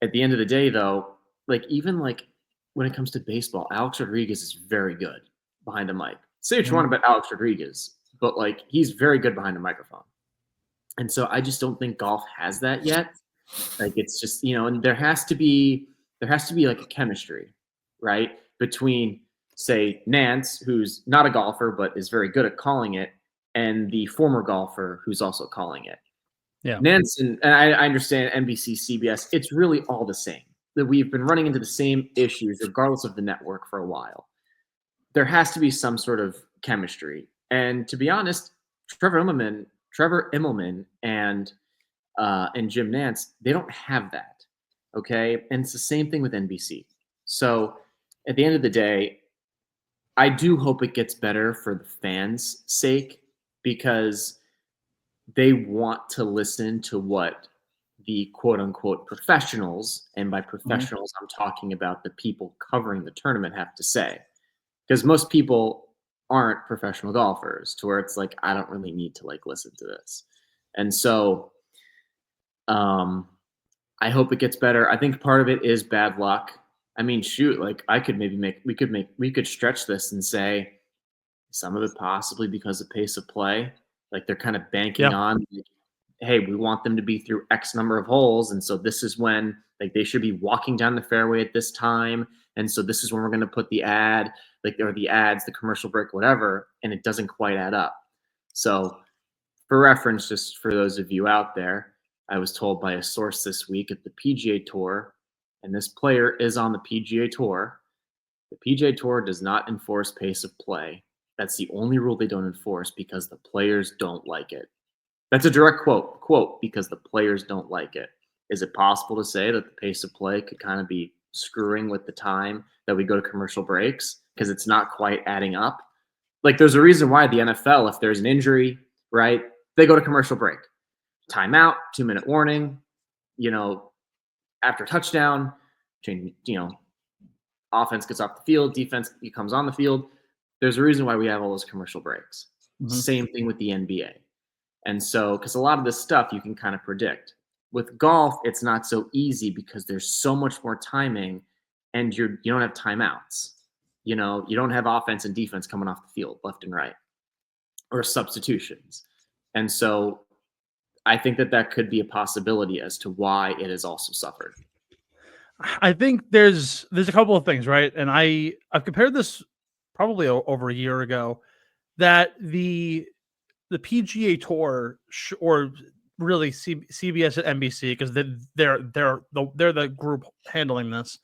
[SPEAKER 3] At the end of the day, though, even when it comes to baseball, Alex Rodriguez is very good behind a mic. Say what you want about Alex Rodriguez, but he's very good behind a microphone. And so I just don't think golf has that yet. It's just, and there has to be a chemistry, right? Between, say, Nance, who's not a golfer, but is very good at calling it, and the former golfer who's also calling it.
[SPEAKER 1] Yeah.
[SPEAKER 3] Nance and I understand NBC, CBS. It's really all the same. That we've been running into the same issues, regardless of the network, for a while. There has to be some sort of chemistry. And to be honest, Trevor Immelman and Jim Nance, they don't have that. Okay, and it's the same thing with NBC. So at the end of the day, I do hope it gets better for the fans' sake, because they want to listen to what the quote unquote professionals, and by professionals, I'm talking about the people covering the tournament, have to say. Because most people aren't professional golfers, to where it's like, I don't really need to like listen to this. And so I hope it gets better. I think part of it is bad luck. I mean, shoot, like we could stretch this and say some of it possibly because of pace of play. Like they're kind of banking on, like, hey, we want them to be through X number of holes. And so this is when like they should be walking down the fairway at this time. And so this is when we're going to put the ad, like, or the ads, the commercial break, whatever. And it doesn't quite add up. So for reference, just for those of you out there, I was told by a source this week at the PGA Tour, and this player is on the PGA Tour. The PGA Tour does not enforce pace of play. That's the only rule they don't enforce, because the players don't like it. That's a direct quote, because the players don't like it. Is it possible to say that the pace of play could kind of be screwing with the time that we go to commercial breaks because it's not quite adding up? Like, there's a reason why the NFL, if there's an injury, right, they go to commercial break. Timeout, 2-minute warning, after touchdown, change, offense gets off the field, defense comes on the field. There's a reason why we have all those commercial breaks. Same thing with the NBA. And so, because a lot of this stuff you can kind of predict. With golf, it's not so easy because there's so much more timing, and you don't have timeouts. You don't have offense and defense coming off the field left and right, or substitutions. And so I think that could be a possibility as to why it has also suffered.
[SPEAKER 1] I think there's a couple of things, right? And I've compared this probably over a year ago, that the PGA Tour or really CBS and NBC, because they're the group handling this.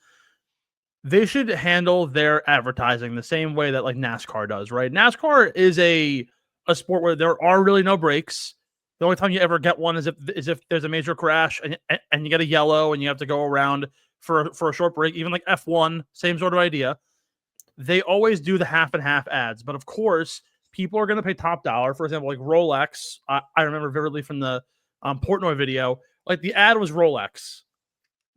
[SPEAKER 1] They should handle their advertising the same way that like NASCAR does, right? NASCAR is a sport where there are really no breaks. The only time you ever get one is if there's a major crash and you get a yellow and you have to go around for a short break. Even like F1, same sort of idea. They always do the half and half ads, but of course, people are going to pay top dollar. For example, like Rolex. I remember vividly from the Portnoy video, like the ad was Rolex.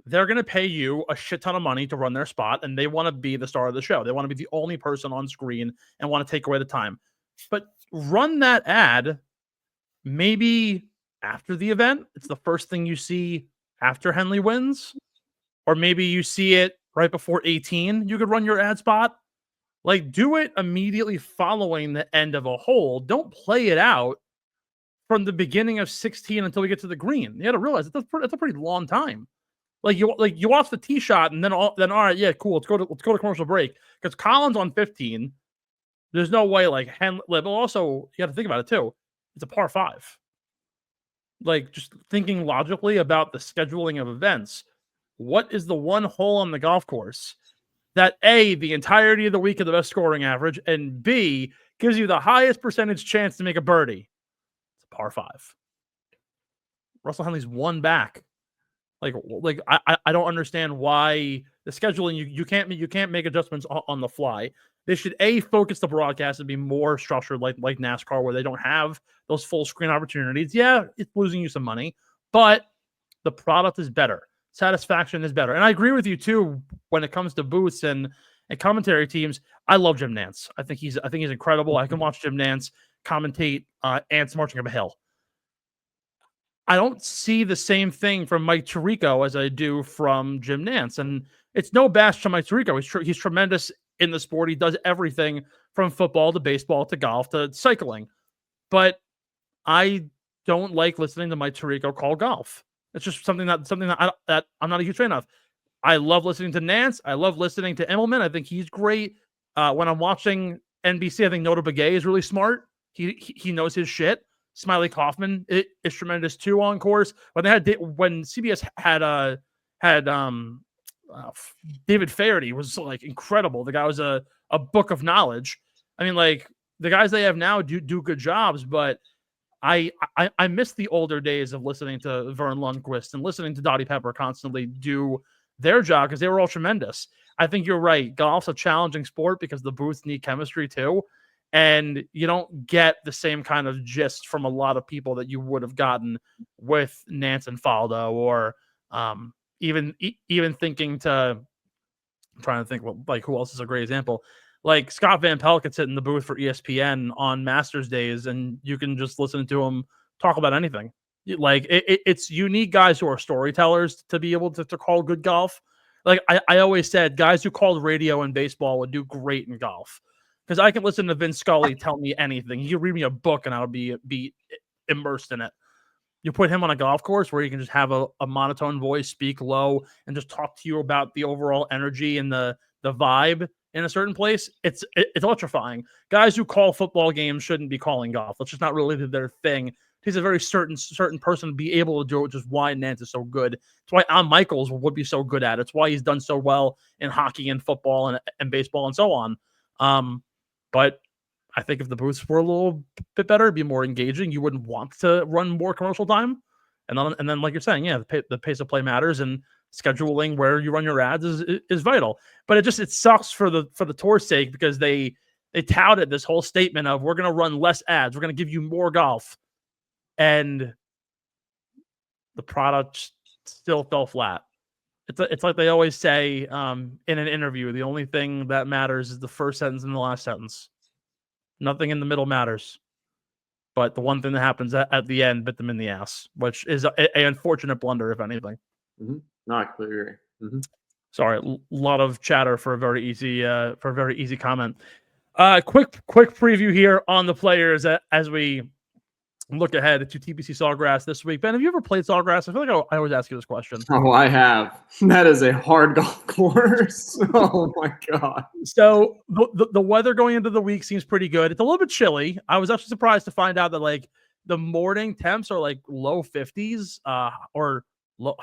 [SPEAKER 1] They're going to pay you a shit ton of money to run their spot, and they want to be the star of the show. They want to be the only person on screen and want to take away the time. But run that ad maybe after the event. It's the first thing you see after Henley wins, or maybe you see it right before 18. You could run your ad spot. Like, do it immediately following the end of a hole. Don't play it out from the beginning of 16 until we get to the green. You got to realize that's a pretty long time. Like you watch the tee shot and then all right, yeah, cool. Let's go to commercial break, because Collins on 15. There's no way like Henley. But also you got to think about it too. It's a par 5. Like, just thinking logically about the scheduling of events, what is the one hole on the golf course that A, the entirety of the week of the best scoring average, and B, gives you the highest percentage chance to make a birdie? It's a par 5. Russell Henley's one back. Like I don't understand why the scheduling you can't make adjustments on the fly. They should A, focus the broadcast and be more structured like NASCAR, where they don't have those full screen opportunities. Yeah, it's losing you some money, but the product is better. Satisfaction is better. And I agree with you too when it comes to booths and commentary teams. I love Jim Nance. I think he's incredible. I can watch Jim Nance commentate ants marching up a hill. I don't see the same thing from Mike Tirico as I do from Jim Nance. And it's no bash to Mike Tirico. He's tremendous in the sport. He does everything from football to baseball to golf to cycling. But I don't like listening to Mike Tirico call golf. It's just something that I'm not a huge fan of. I love listening to Nance. I love listening to Immelman. I think he's great. When I'm watching NBC, I think Nota Begay is really smart. He knows his shit. Smiley Kaufman is tremendous too on course. When CBS had David Faherty was like incredible. The guy was a book of knowledge. I mean, like the guys they have now do good jobs, but I miss the older days of listening to Vern Lundquist and listening to Dottie Pepper constantly do their job because they were all tremendous. I think you're right. Golf's a challenging sport because the booths need chemistry too. And you don't get the same kind of gist from a lot of people that you would have gotten with Nance and Faldo, or even thinking to, I'm trying to think like who else is a great example. Like Scott Van Pelt could sit in the booth for ESPN on Masters days, and you can just listen to him talk about anything. Like it's you need guys who are storytellers to be able to call good golf. Like I always said, guys who called radio and baseball would do great in golf. Because I can listen to Vince Scully tell me anything. He can read me a book and I'll be immersed in it. You put him on a golf course where he can just have a monotone voice, speak low, and just talk to you about the overall energy and the vibe in a certain place. It's electrifying. Guys who call football games shouldn't be calling golf. That's just not really their thing. He's a very certain person to be able to do it, which is why Nance is so good. It's why Al Michaels would be so good at it. It's why he's done so well in hockey and football and baseball and so on. But I think if the booths were a little bit better, it'd be more engaging. You wouldn't want to run more commercial time. And then like you're saying, yeah, the pace of play matters, and scheduling where you run your ads is vital. But it sucks for the tour's sake, because they touted this whole statement of we're going to run less ads. We're going to give you more golf. And the product still fell flat. It's like they always say in an interview, the only thing that matters is the first sentence and the last sentence. Nothing in the middle matters. But the one thing that happens at the end bit them in the ass, which is an unfortunate blunder, if anything.
[SPEAKER 3] Mm-hmm. No, I completely agree. Mm-hmm.
[SPEAKER 1] Sorry, a lot of chatter for a very easy comment. Quick preview here on the players as we look ahead to TPC Sawgrass this week. Ben, have you ever played Sawgrass? I feel like I always ask you this question.
[SPEAKER 3] Oh, I have. That is a hard golf course. Oh my God.
[SPEAKER 1] So the weather going into the week seems pretty good. It's a little bit chilly. I was actually surprised to find out that like the morning temps are like low 50s or low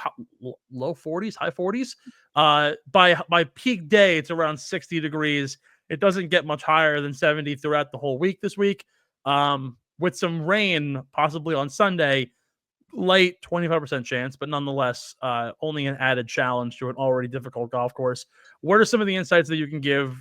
[SPEAKER 1] 40s, high 40s. By peak day, it's around 60 degrees. It doesn't get much higher than 70 throughout the whole week this week. With some rain possibly on Sunday, light 25% chance, but nonetheless, only an added challenge to an already difficult golf course. What are some of the insights that you can give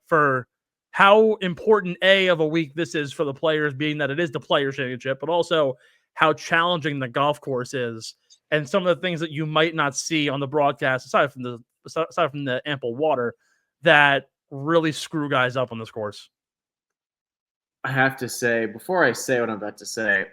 [SPEAKER 1] for how important of a week this is for the players, being that it is the Players Championship, but also how challenging the golf course is, and some of the things that you might not see on the broadcast, aside from the ample water, that really screw guys up on this course?
[SPEAKER 3] I have to say, before I say what I'm about to say,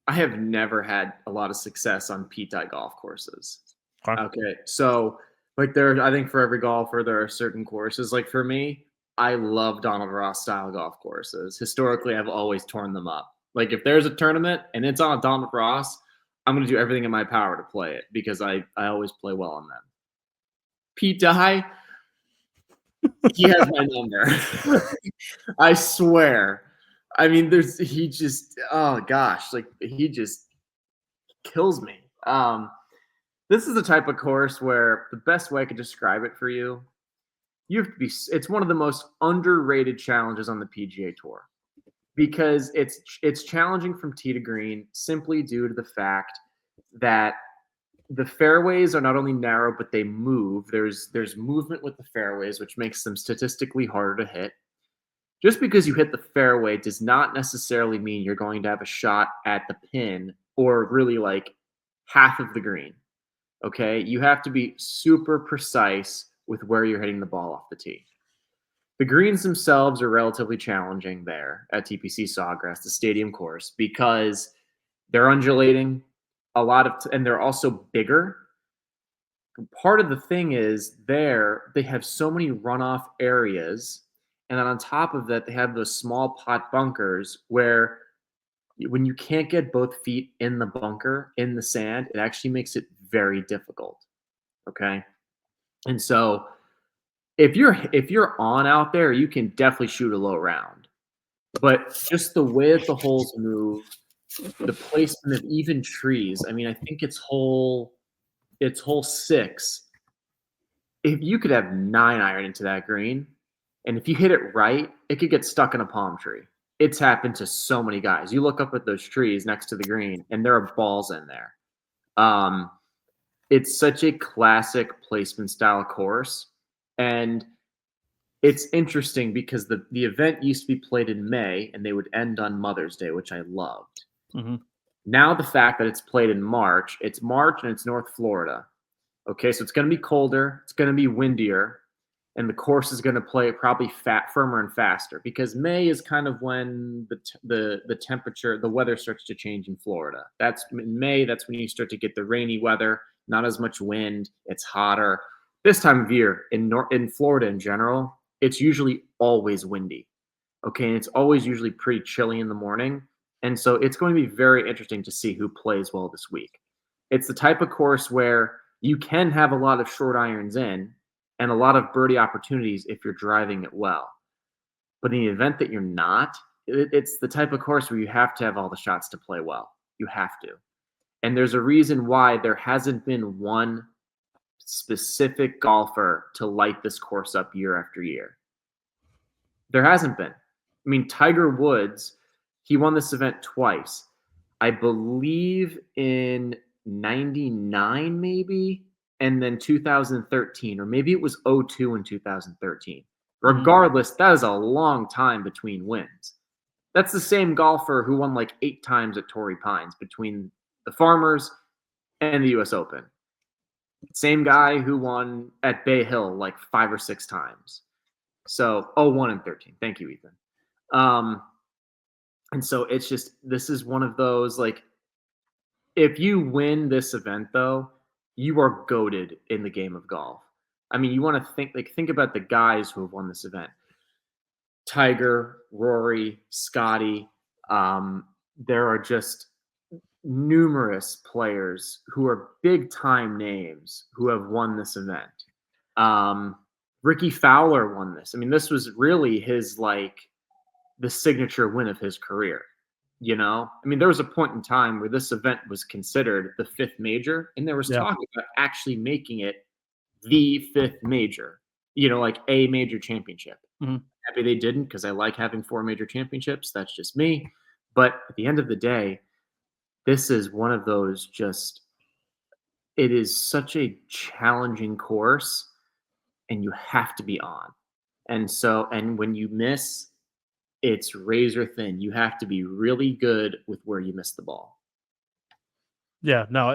[SPEAKER 3] I have never had a lot of success on P-tie golf courses. Okay. So, like, I think for every golfer, there are certain courses. Like, for me, I love Donald Ross style golf courses. Historically, I've always torn them up. Like, if there's a tournament and it's on Donald Ross, I'm going to do everything in my power to play it, because I always play well on them. P-tie, he has my number. I swear. I mean, he just kills me. This is the type of course where the best way I could describe it for you, it's one of the most underrated challenges on the PGA Tour, because it's challenging from tee to green simply due to the fact that the fairways are not only narrow, but they move. There's movement with the fairways, which makes them statistically harder to hit. Just because you hit the fairway does not necessarily mean you're going to have a shot at the pin or really like half of the green. Okay? You have to be super precise with where you're hitting the ball off the tee. The greens themselves are relatively challenging there at TPC Sawgrass, the stadium course, because they're undulating and they're also bigger. Part of the thing is they have so many runoff areas. And then on top of that, they have those small pot bunkers where when you can't get both feet in the bunker, in the sand, it actually makes it very difficult. Okay. And so if you're on out there, you can definitely shoot a low round. But just the way that the holes move, the placement of even trees. I mean, I think it's hole 6. If you could have 9-iron into that green, and if you hit it right, it could get stuck in a palm tree. It's happened to so many guys. You look up at those trees next to the green, and there are balls in there. It's such a classic placement style course, and it's interesting because the event used to be played in May, and they would end on Mother's Day, which I loved.
[SPEAKER 1] Mm-hmm.
[SPEAKER 3] Now the fact that it's played in March, it's March and it's North Florida. Okay, so it's going to be colder, it's going to be windier, and the course is going to play probably firmer and faster because May is kind of when the temperature, the weather starts to change in Florida. That's in May. That's when you start to get the rainy weather, not as much wind. It's hotter. This time of year in Florida in general, it's usually always windy. Okay, and it's always usually pretty chilly in the morning. And so it's going to be very interesting to see who plays well this week. It's the type of course where you can have a lot of short irons in and a lot of birdie opportunities if you're driving it well. But in the event that you're not, it's the type of course where you have to have all the shots to play well. You have to. And there's a reason why there hasn't been one specific golfer to light this course up year after year. There hasn't been. I mean, Tiger Woods, he won this event twice. I believe in 99 maybe, and then 2013, or maybe it was 02 and 2013. Regardless, that is a long time between wins. That's the same golfer who won like 8 times at Torrey Pines between the Farmers and the US Open. Same guy who won at Bay Hill like 5 or 6 times. So 01 and 13. Thank you, Ethan. And so it's just, this is one of those, like, if you win this event though, you are goated in the game of golf. I mean, you want to think about the guys who have won this event. Tiger, Rory, Scotty. There are just numerous players who are big time names who have won this event. Ricky Fowler won this. I mean, this was really his, like, the signature win of his career. You know, I mean, there was a point in time where this event was considered the 5th major, and there was talk about actually making it the 5th major, you know, like a major championship.
[SPEAKER 1] Mm-hmm.
[SPEAKER 3] Happy they didn't, because I like having 4 major championships. That's just me. But at the end of the day, this is one of those it is such a challenging course, and you have to be on. And when you miss, it's razor thin. You have to be really good with where you miss the ball.
[SPEAKER 1] Yeah, no,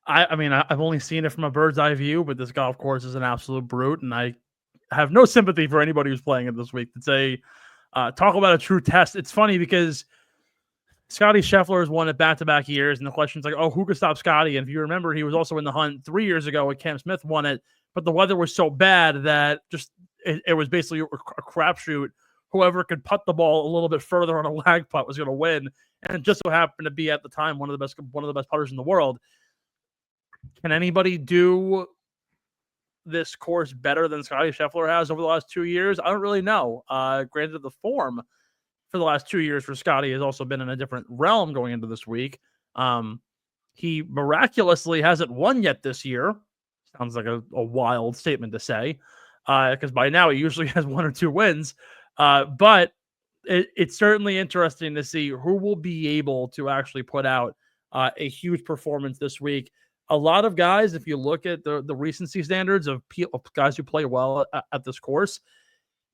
[SPEAKER 1] I mean, I've only seen it from a bird's eye view, but this golf course is an absolute brute, and I have no sympathy for anybody who's playing it this week. It's talk about a true test. It's funny because Scotty Scheffler has won it back-to-back years, and the question's like, oh, who could stop Scotty? And if you remember, he was also in the hunt 3 years ago when Cam Smith won it, but the weather was so bad that just it was basically a crapshoot. Whoever could putt the ball a little bit further on a lag putt was going to win, and it just so happened to be at the time one of the best putters in the world. Can anybody do this course better than Scotty Scheffler has over the last 2 years? I don't really know. Granted, the form for the last 2 years for Scotty has also been in a different realm going into this week. He miraculously hasn't won yet this year. Sounds like a wild statement to say, because by now he usually has 1 or 2 wins. But it's certainly interesting to see who will be able to actually put out a huge performance this week. A lot of guys, if you look at the recency standards of guys who play well at this course,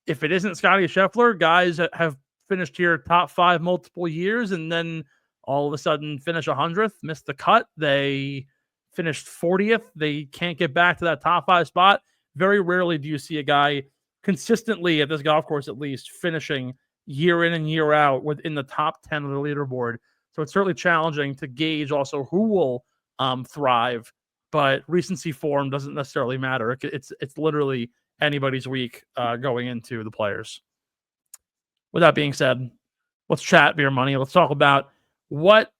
[SPEAKER 1] if it isn't Scotty Scheffler, guys that have finished here top 5 multiple years and then all of a sudden finish 100th, miss the cut, they finished 40th, they can't get back to that top 5 spot. Very rarely do you see a guy consistently at this golf course, at least, finishing year in and year out within the top 10 of the leaderboard. So it's certainly challenging to gauge also who will thrive, but recency form doesn't necessarily matter. It's literally anybody's week going into the Players. With that being said, let's chat beer money. Let's talk about what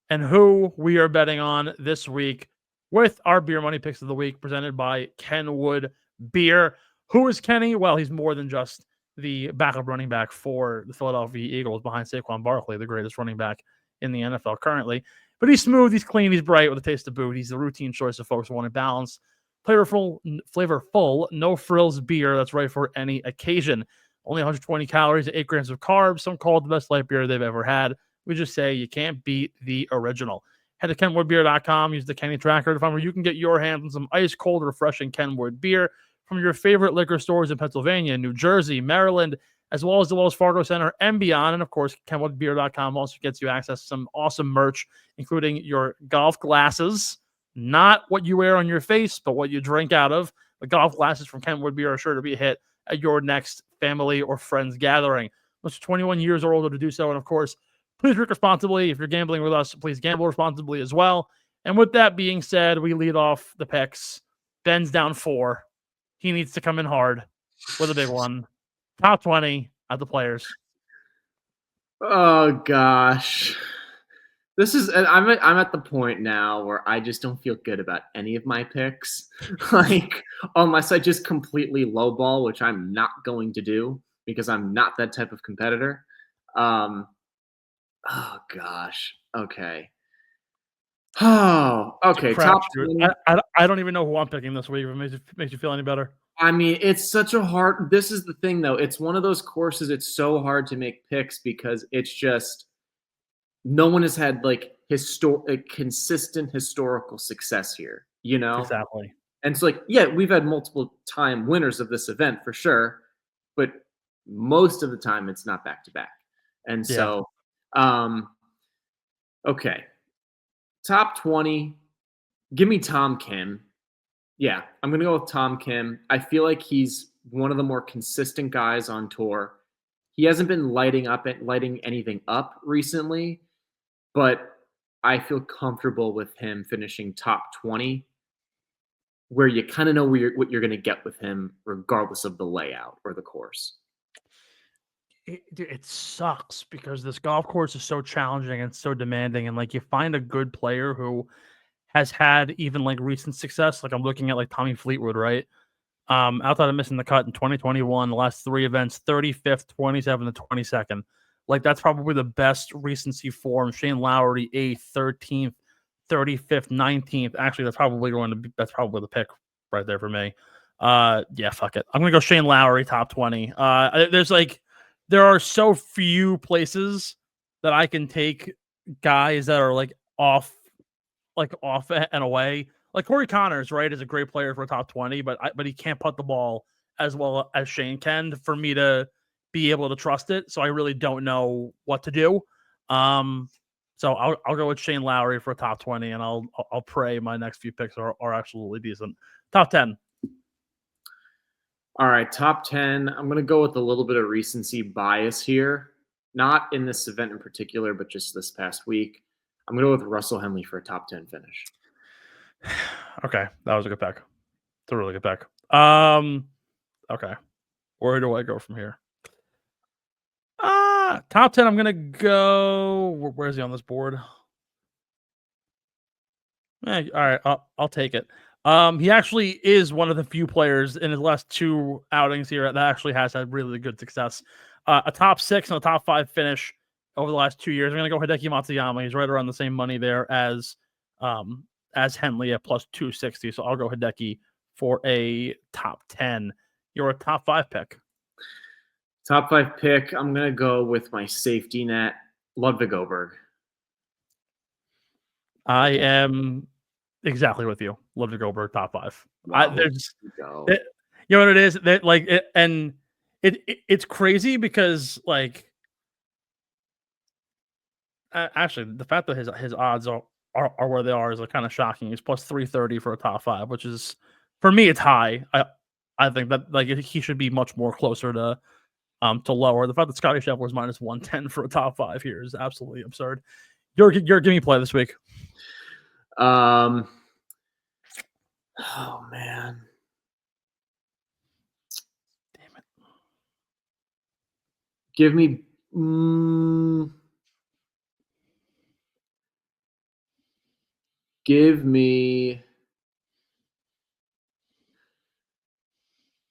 [SPEAKER 1] and who we are betting on this week with our beer money picks of the week presented by Kenwood Beer. Who is Kenny? Well, he's more than just the backup running back for the Philadelphia Eagles behind Saquon Barkley, the greatest running back in the NFL currently. But he's smooth, he's clean, he's bright with a taste of boot. He's the routine choice of folks who want to balance. Flavorful, no frills beer that's right for any occasion. Only 120 calories, 8 grams of carbs. Some call it the best light beer they've ever had. We just say you can't beat the original. Head to kenwoodbeer.com. Use the Kenny Tracker to find where you can get your hands on some ice cold, refreshing Kenwood beer from your favorite liquor stores in Pennsylvania, New Jersey, Maryland, as well as the Wells Fargo Center and beyond. And of course, kenwoodbeer.com also gets you access to some awesome merch, including your golf glasses. Not what you wear on your face, but what you drink out of. The golf glasses from Kenwood Beer are sure to be a hit at your next family or friends gathering. Must be 21 years or older to do so. And of course, please drink responsibly. If you're gambling with us, please gamble responsibly as well. And with that being said, we lead off the picks. Ben's down 4. He needs to come in hard with a big one. Top 20 at the players.
[SPEAKER 3] Oh gosh. I'm at the point now where I just don't feel good about any of my picks. Like, unless I just completely lowball, which I'm not going to do because I'm not that type of competitor. Oh gosh. Okay. Oh, okay. Top 20.
[SPEAKER 1] I don't even know who I'm picking this week. If it makes you feel any better.
[SPEAKER 3] I mean, it's such a hard. This is the thing, though. It's one of those courses. It's so hard to make picks because it's just no one has had like consistent historical success here. You know,
[SPEAKER 1] Exactly.
[SPEAKER 3] And it's like, yeah, we've had multiple time winners of this event for sure, but most of the time it's not back to back. And so, okay. Top 20, give me Tom Kim. Yeah, I'm going to go with Tom Kim. I feel like he's one of the more consistent guys on tour. He hasn't been lighting anything up recently, but I feel comfortable with him finishing top 20, where you kind of know what you're going to get with him regardless of the layout or the course.
[SPEAKER 1] It sucks because this golf course is so challenging and so demanding, and like you find a good player who has had even like recent success. Like I'm looking at like Tommy Fleetwood, right? Outside of missing the cut in 2021, the last 3 events, 35th, 27th, and 22nd. Like that's probably the best recency form. Shane Lowry, 8th, 13th, 35th, 19th. Actually, that's probably the pick right there for me. Yeah, fuck it. I'm gonna go Shane Lowry, top 20. There are so few places that I can take guys that are like off and away. Like Corey Connors, right, is a great player for a top 20, but he can't putt the ball as well as Shane can for me to be able to trust it. So I really don't know what to do. So I'll go with Shane Lowry for a top 20, and I'll pray my next few picks are absolutely decent. Top 10.
[SPEAKER 3] All right, top 10. I'm going to go with a little bit of recency bias here. Not in this event in particular, but just this past week. I'm going to go with Russell Henley for a top 10 finish.
[SPEAKER 1] Okay, that was a good pick. It's a really good pick. Okay. Where do I go from here? Top 10, I'm going to go... Where is he on this board? All right, I'll take it. He actually is one of the few players in his last 2 outings here that actually has had really good success. A top 6 and a top 5 finish over the last 2 years. I'm going to go Hideki Matsuyama. He's right around the same money there as Henley at plus 260. So I'll go Hideki for a top 10. You're a top 5 pick.
[SPEAKER 3] Top 5 pick. I'm going to go with my safety net, Ludwig Åberg.
[SPEAKER 1] I am exactly with you. Ludwig Åberg, top 5.
[SPEAKER 3] Wow,
[SPEAKER 1] you know what it is? That like it, and it's crazy because like actually the fact that his odds are where they are is like kind of shocking. He's plus 330 for a top 5, which is for me it's high. I think that like he should be much more closer to lower. The fact that Scotty Scheffler is minus 110 for a top 5 here is absolutely absurd. Your give me play this week.
[SPEAKER 3] Oh man.
[SPEAKER 1] Damn it.
[SPEAKER 3] Give me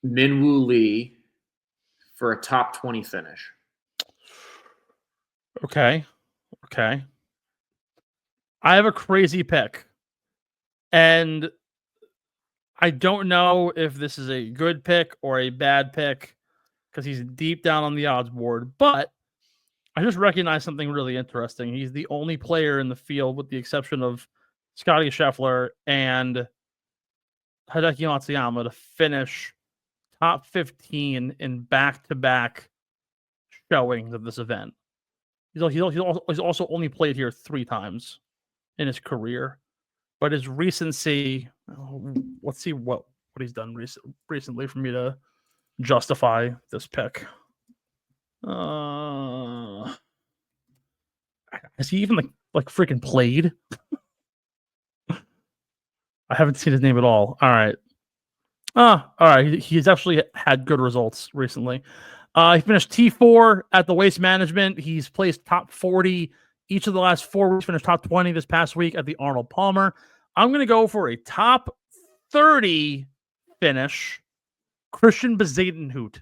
[SPEAKER 3] Minwoo Lee for a top 20 finish.
[SPEAKER 1] Okay. I have a crazy pick. And I don't know if this is a good pick or a bad pick because he's deep down on the odds board, but I just recognized something really interesting. He's the only player in the field, with the exception of Scotty Scheffler and Hideki Matsuyama, to finish top 15 in back-to-back showings of this event. He's also only played here 3 times in his career, but his recency. Let's see what he's done recently for me to justify this pick. Has he even like freaking played? I haven't seen his name at all. All right. All right. He's actually had good results recently. He finished T4 at the Waste Management. He's placed top 40 each of the last 4 weeks. Finished top 20 this past week at the Arnold Palmer. I'm going to go for a top 30 finish. Christian Bezuidenhout.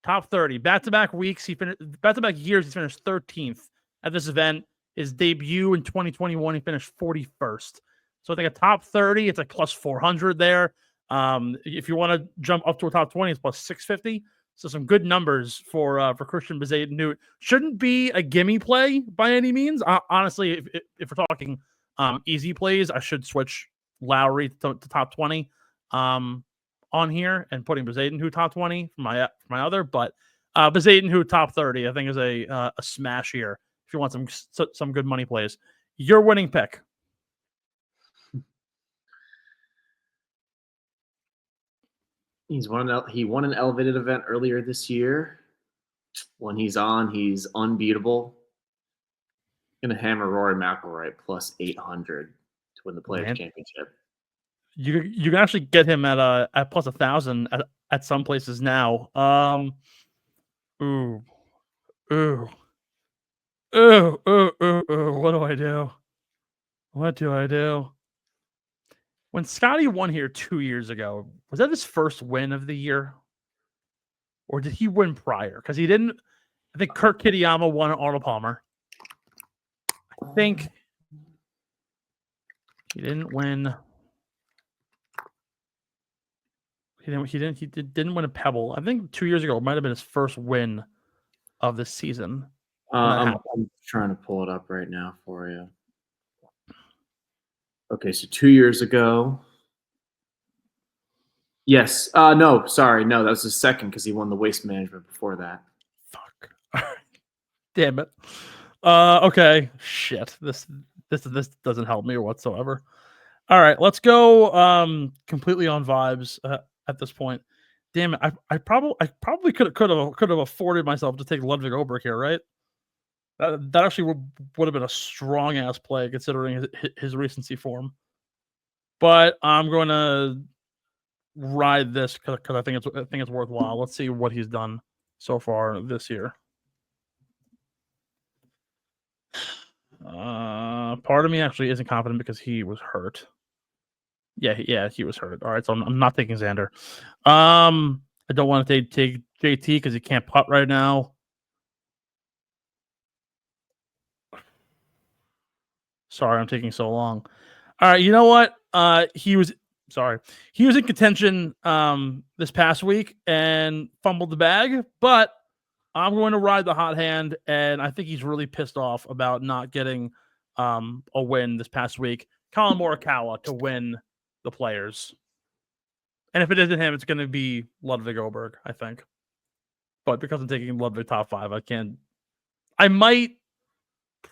[SPEAKER 1] Top 30. Back-to-back weeks. He finished back-to-back years. He's finished 13th at this event. His debut in 2021, he finished 41st. So I think a top 30, it's like plus 400 there. If you want to jump up to a top 20, it's plus 650. So some good numbers for Christian Bezuidenhout. Shouldn't be a gimme play by any means. Honestly, if we're talking easy plays, I should switch Lowry to top 20 on here and putting Bezuidenhout top 20 for my other. But Bezuidenhout top 30, I think, is a smash here if you want some good money plays. Your winning pick.
[SPEAKER 3] He won an elevated event earlier this year. When he's on, he's unbeatable. Gonna hammer Rory McIlroy plus 800 to win the Players Championship.
[SPEAKER 1] You can actually get him at plus 1,000 at some places now. What do I do? What do I do? When Scotty won here 2 years ago, was that his first win of the year? Or did he win prior? Because he didn't. I think Kurt Kitayama won at Arnold Palmer. I think he didn't win. He didn't win a Pebble. I think 2 years ago it might have been his first win of the season.
[SPEAKER 3] I'm trying to pull it up right now for you. Okay, so 2 years ago. Yes. No, sorry. No, that was his second because he won the Waste Management before that.
[SPEAKER 1] Fuck. Damn it. Okay. Shit. This doesn't help me whatsoever. All right, let's go completely on vibes at this point. Damn it. I probably could have afforded myself to take Ludwig Oberg here, right? That actually would have been a strong ass play considering his recency form. But I'm going to ride this because I think it's worthwhile. Let's see what he's done so far this year. Part of me actually isn't confident because he was hurt. Yeah, he was hurt. All right, so I'm not taking Xander. I don't want to take JT because he can't putt right now. Sorry, I'm taking so long. All right, you know what? He was in contention this past week and fumbled the bag, but I'm going to ride the hot hand, and I think he's really pissed off about not getting a win this past week. Colin Morikawa to win the Players. And if it isn't him, it's going to be Ludwig Oberg, I think. But because I'm taking Ludwig top 5, I might,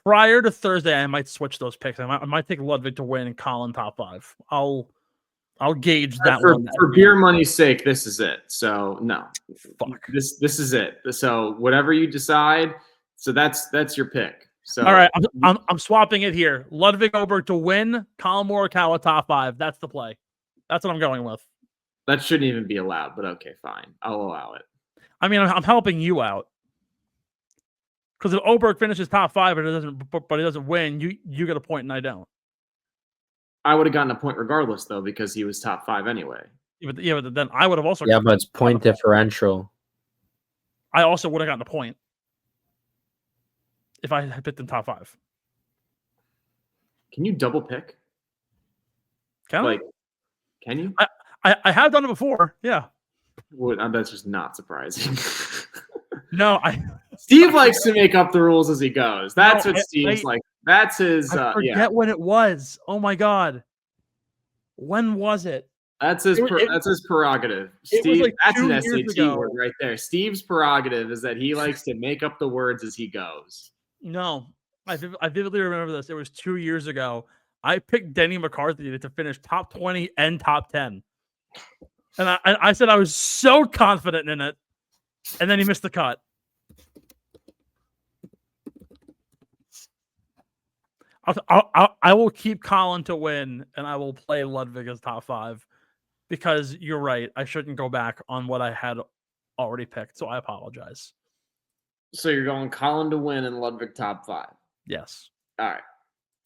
[SPEAKER 1] prior to Thursday, I might switch those picks. I might take Ludwig to win and Colin top 5. I'll gauge that one.
[SPEAKER 3] For beer money's sake, this is it. So no.
[SPEAKER 1] Fuck.
[SPEAKER 3] This is it. So whatever you decide, so that's your pick. So
[SPEAKER 1] all right, I'm swapping it here. Ludwig Oberg to win, Colin Morikawa top 5. That's the play. That's what I'm going with.
[SPEAKER 3] That shouldn't even be allowed, but okay, fine. I'll allow it.
[SPEAKER 1] I mean, I'm helping you out. Because if Oberg finishes top 5 but he doesn't win, you get a point and I don't.
[SPEAKER 3] I would have gotten a point regardless, though, because he was top 5 anyway.
[SPEAKER 1] Yeah, but then I would have also.
[SPEAKER 5] Yeah, but it's point differential.
[SPEAKER 1] I also would have gotten a point if I had picked in top 5.
[SPEAKER 3] Can you double pick?
[SPEAKER 1] Can
[SPEAKER 3] Like, can you?
[SPEAKER 1] I have done it before. Yeah.
[SPEAKER 3] Well, that's just not surprising.
[SPEAKER 1] No,
[SPEAKER 3] Steve likes to make up the rules as he goes. That's what Steve's like. That's his.
[SPEAKER 1] I forget when it was. Oh my God. When was it?
[SPEAKER 3] That's his. That's his prerogative. Steve.
[SPEAKER 1] Like
[SPEAKER 3] that's an
[SPEAKER 1] 2 years
[SPEAKER 3] SAT
[SPEAKER 1] ago.
[SPEAKER 3] word right there. Steve's prerogative is that he likes to make up the words as he goes.
[SPEAKER 1] No, I vividly remember this. It was 2 years ago. I picked Denny McCarthy to finish top 20 and top 10. And I said I was so confident in it. And then he missed the cut. I will keep Colin to win, and I will play Ludwig as top 5. Because you're right. I shouldn't go back on what I had already picked. So I apologize.
[SPEAKER 3] So you're going Colin to win and Ludwig top 5.
[SPEAKER 1] Yes.
[SPEAKER 3] All right.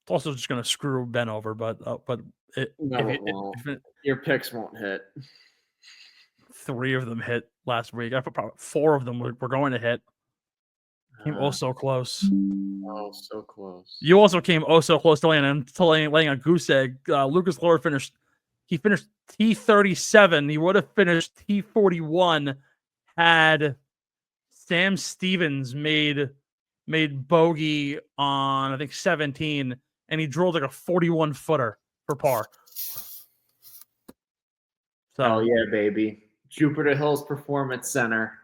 [SPEAKER 1] It's also just going to screw Ben over, but
[SPEAKER 3] it won't. Your picks won't hit.
[SPEAKER 1] 3 of them hit last week. I put probably 4 of them were going to hit. Came so close.
[SPEAKER 3] Oh, so close.
[SPEAKER 1] You also came so close to laying a goose egg. Lucas Lord finished. He finished T37. He would have finished T41 had Sam Stevens made bogey on, I think, 17, and he drilled like a 41-footer for par. So,
[SPEAKER 3] oh, yeah, baby. Jupiter Hills Performance Center.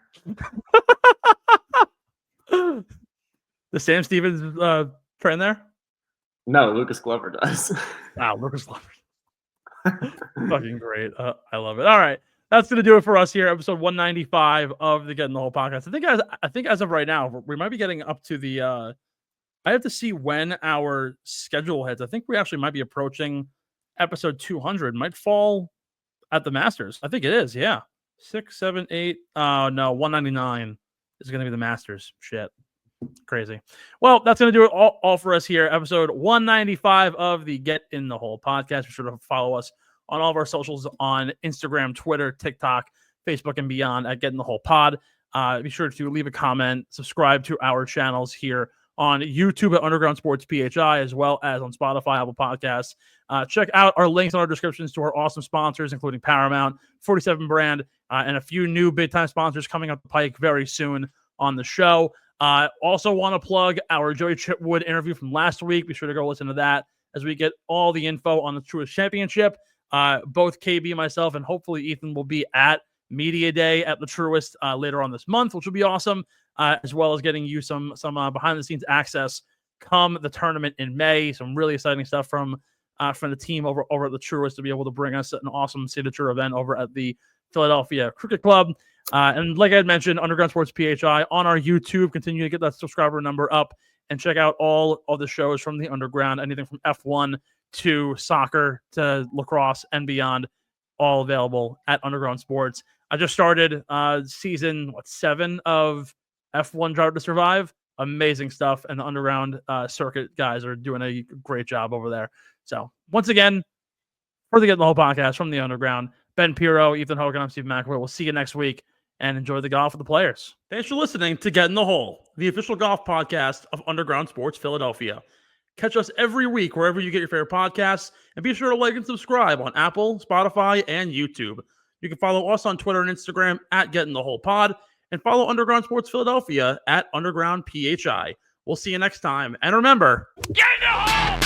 [SPEAKER 1] The Sam Stevens train there?
[SPEAKER 3] No, Lucas Glover does.
[SPEAKER 1] Wow, Lucas Glover. Fucking great. I love it. All right. That's going to do it for us here. Episode 195 of the Getting the Whole podcast. I think as of right now, we might be getting up to the, I have to see when our schedule hits. I think we actually might be approaching episode 200. Might fall at the Masters. I think it is. Yeah. 6, 7, 8. Oh, no. 199 is going to be the Masters. Shit. Crazy. Well, that's going to do it all for us here. Episode 195 of the Get in the Hole podcast. Be sure to follow us on all of our socials on Instagram, Twitter, TikTok, Facebook, and beyond at Get in the Hole Pod. Be sure to leave a comment, subscribe to our channels here on YouTube at Underground Sports PHI, as well as on Spotify, Apple Podcasts. Check out our links in our descriptions to our awesome sponsors, including Paramount, 47 Brand, and a few new big-time sponsors coming up the pike very soon on the show. Also want to plug our Joey Chitwood interview from last week. Be sure to go listen to that as we get all the info on the Truist Championship. Both KB, myself, and hopefully Ethan will be at Media Day at the Truist later on this month, which will be awesome, as well as getting you some behind-the-scenes access come the tournament in May. Some really exciting stuff from the team over at the Truist to be able to bring us an awesome signature event over at the Philadelphia Cricket Club. And like I had mentioned, Underground Sports PHI on our YouTube. Continue to get that subscriber number up and check out all of the shows from the Underground, anything from F1 to soccer to lacrosse and beyond, all available at Underground Sports. I just started season 7 of F1 Drive to Survive. Amazing stuff, and the Underground circuit guys are doing a great job over there. So once again, for the Get in the Whole podcast from the Underground, Ben Pirro, Ethan Hogan, I'm Steve McAvoy. We'll see you next week, and enjoy the golf with the players. Thanks for listening to Get in the Hole, the official golf podcast of Underground Sports Philadelphia. Catch us every week wherever you get your favorite podcasts, and be sure to like and subscribe on Apple, Spotify, and YouTube. You can follow us on Twitter and Instagram at Get in the Hole Pod, and follow Underground Sports Philadelphia at Underground PHI. We'll see you next time, and remember, get in the hole!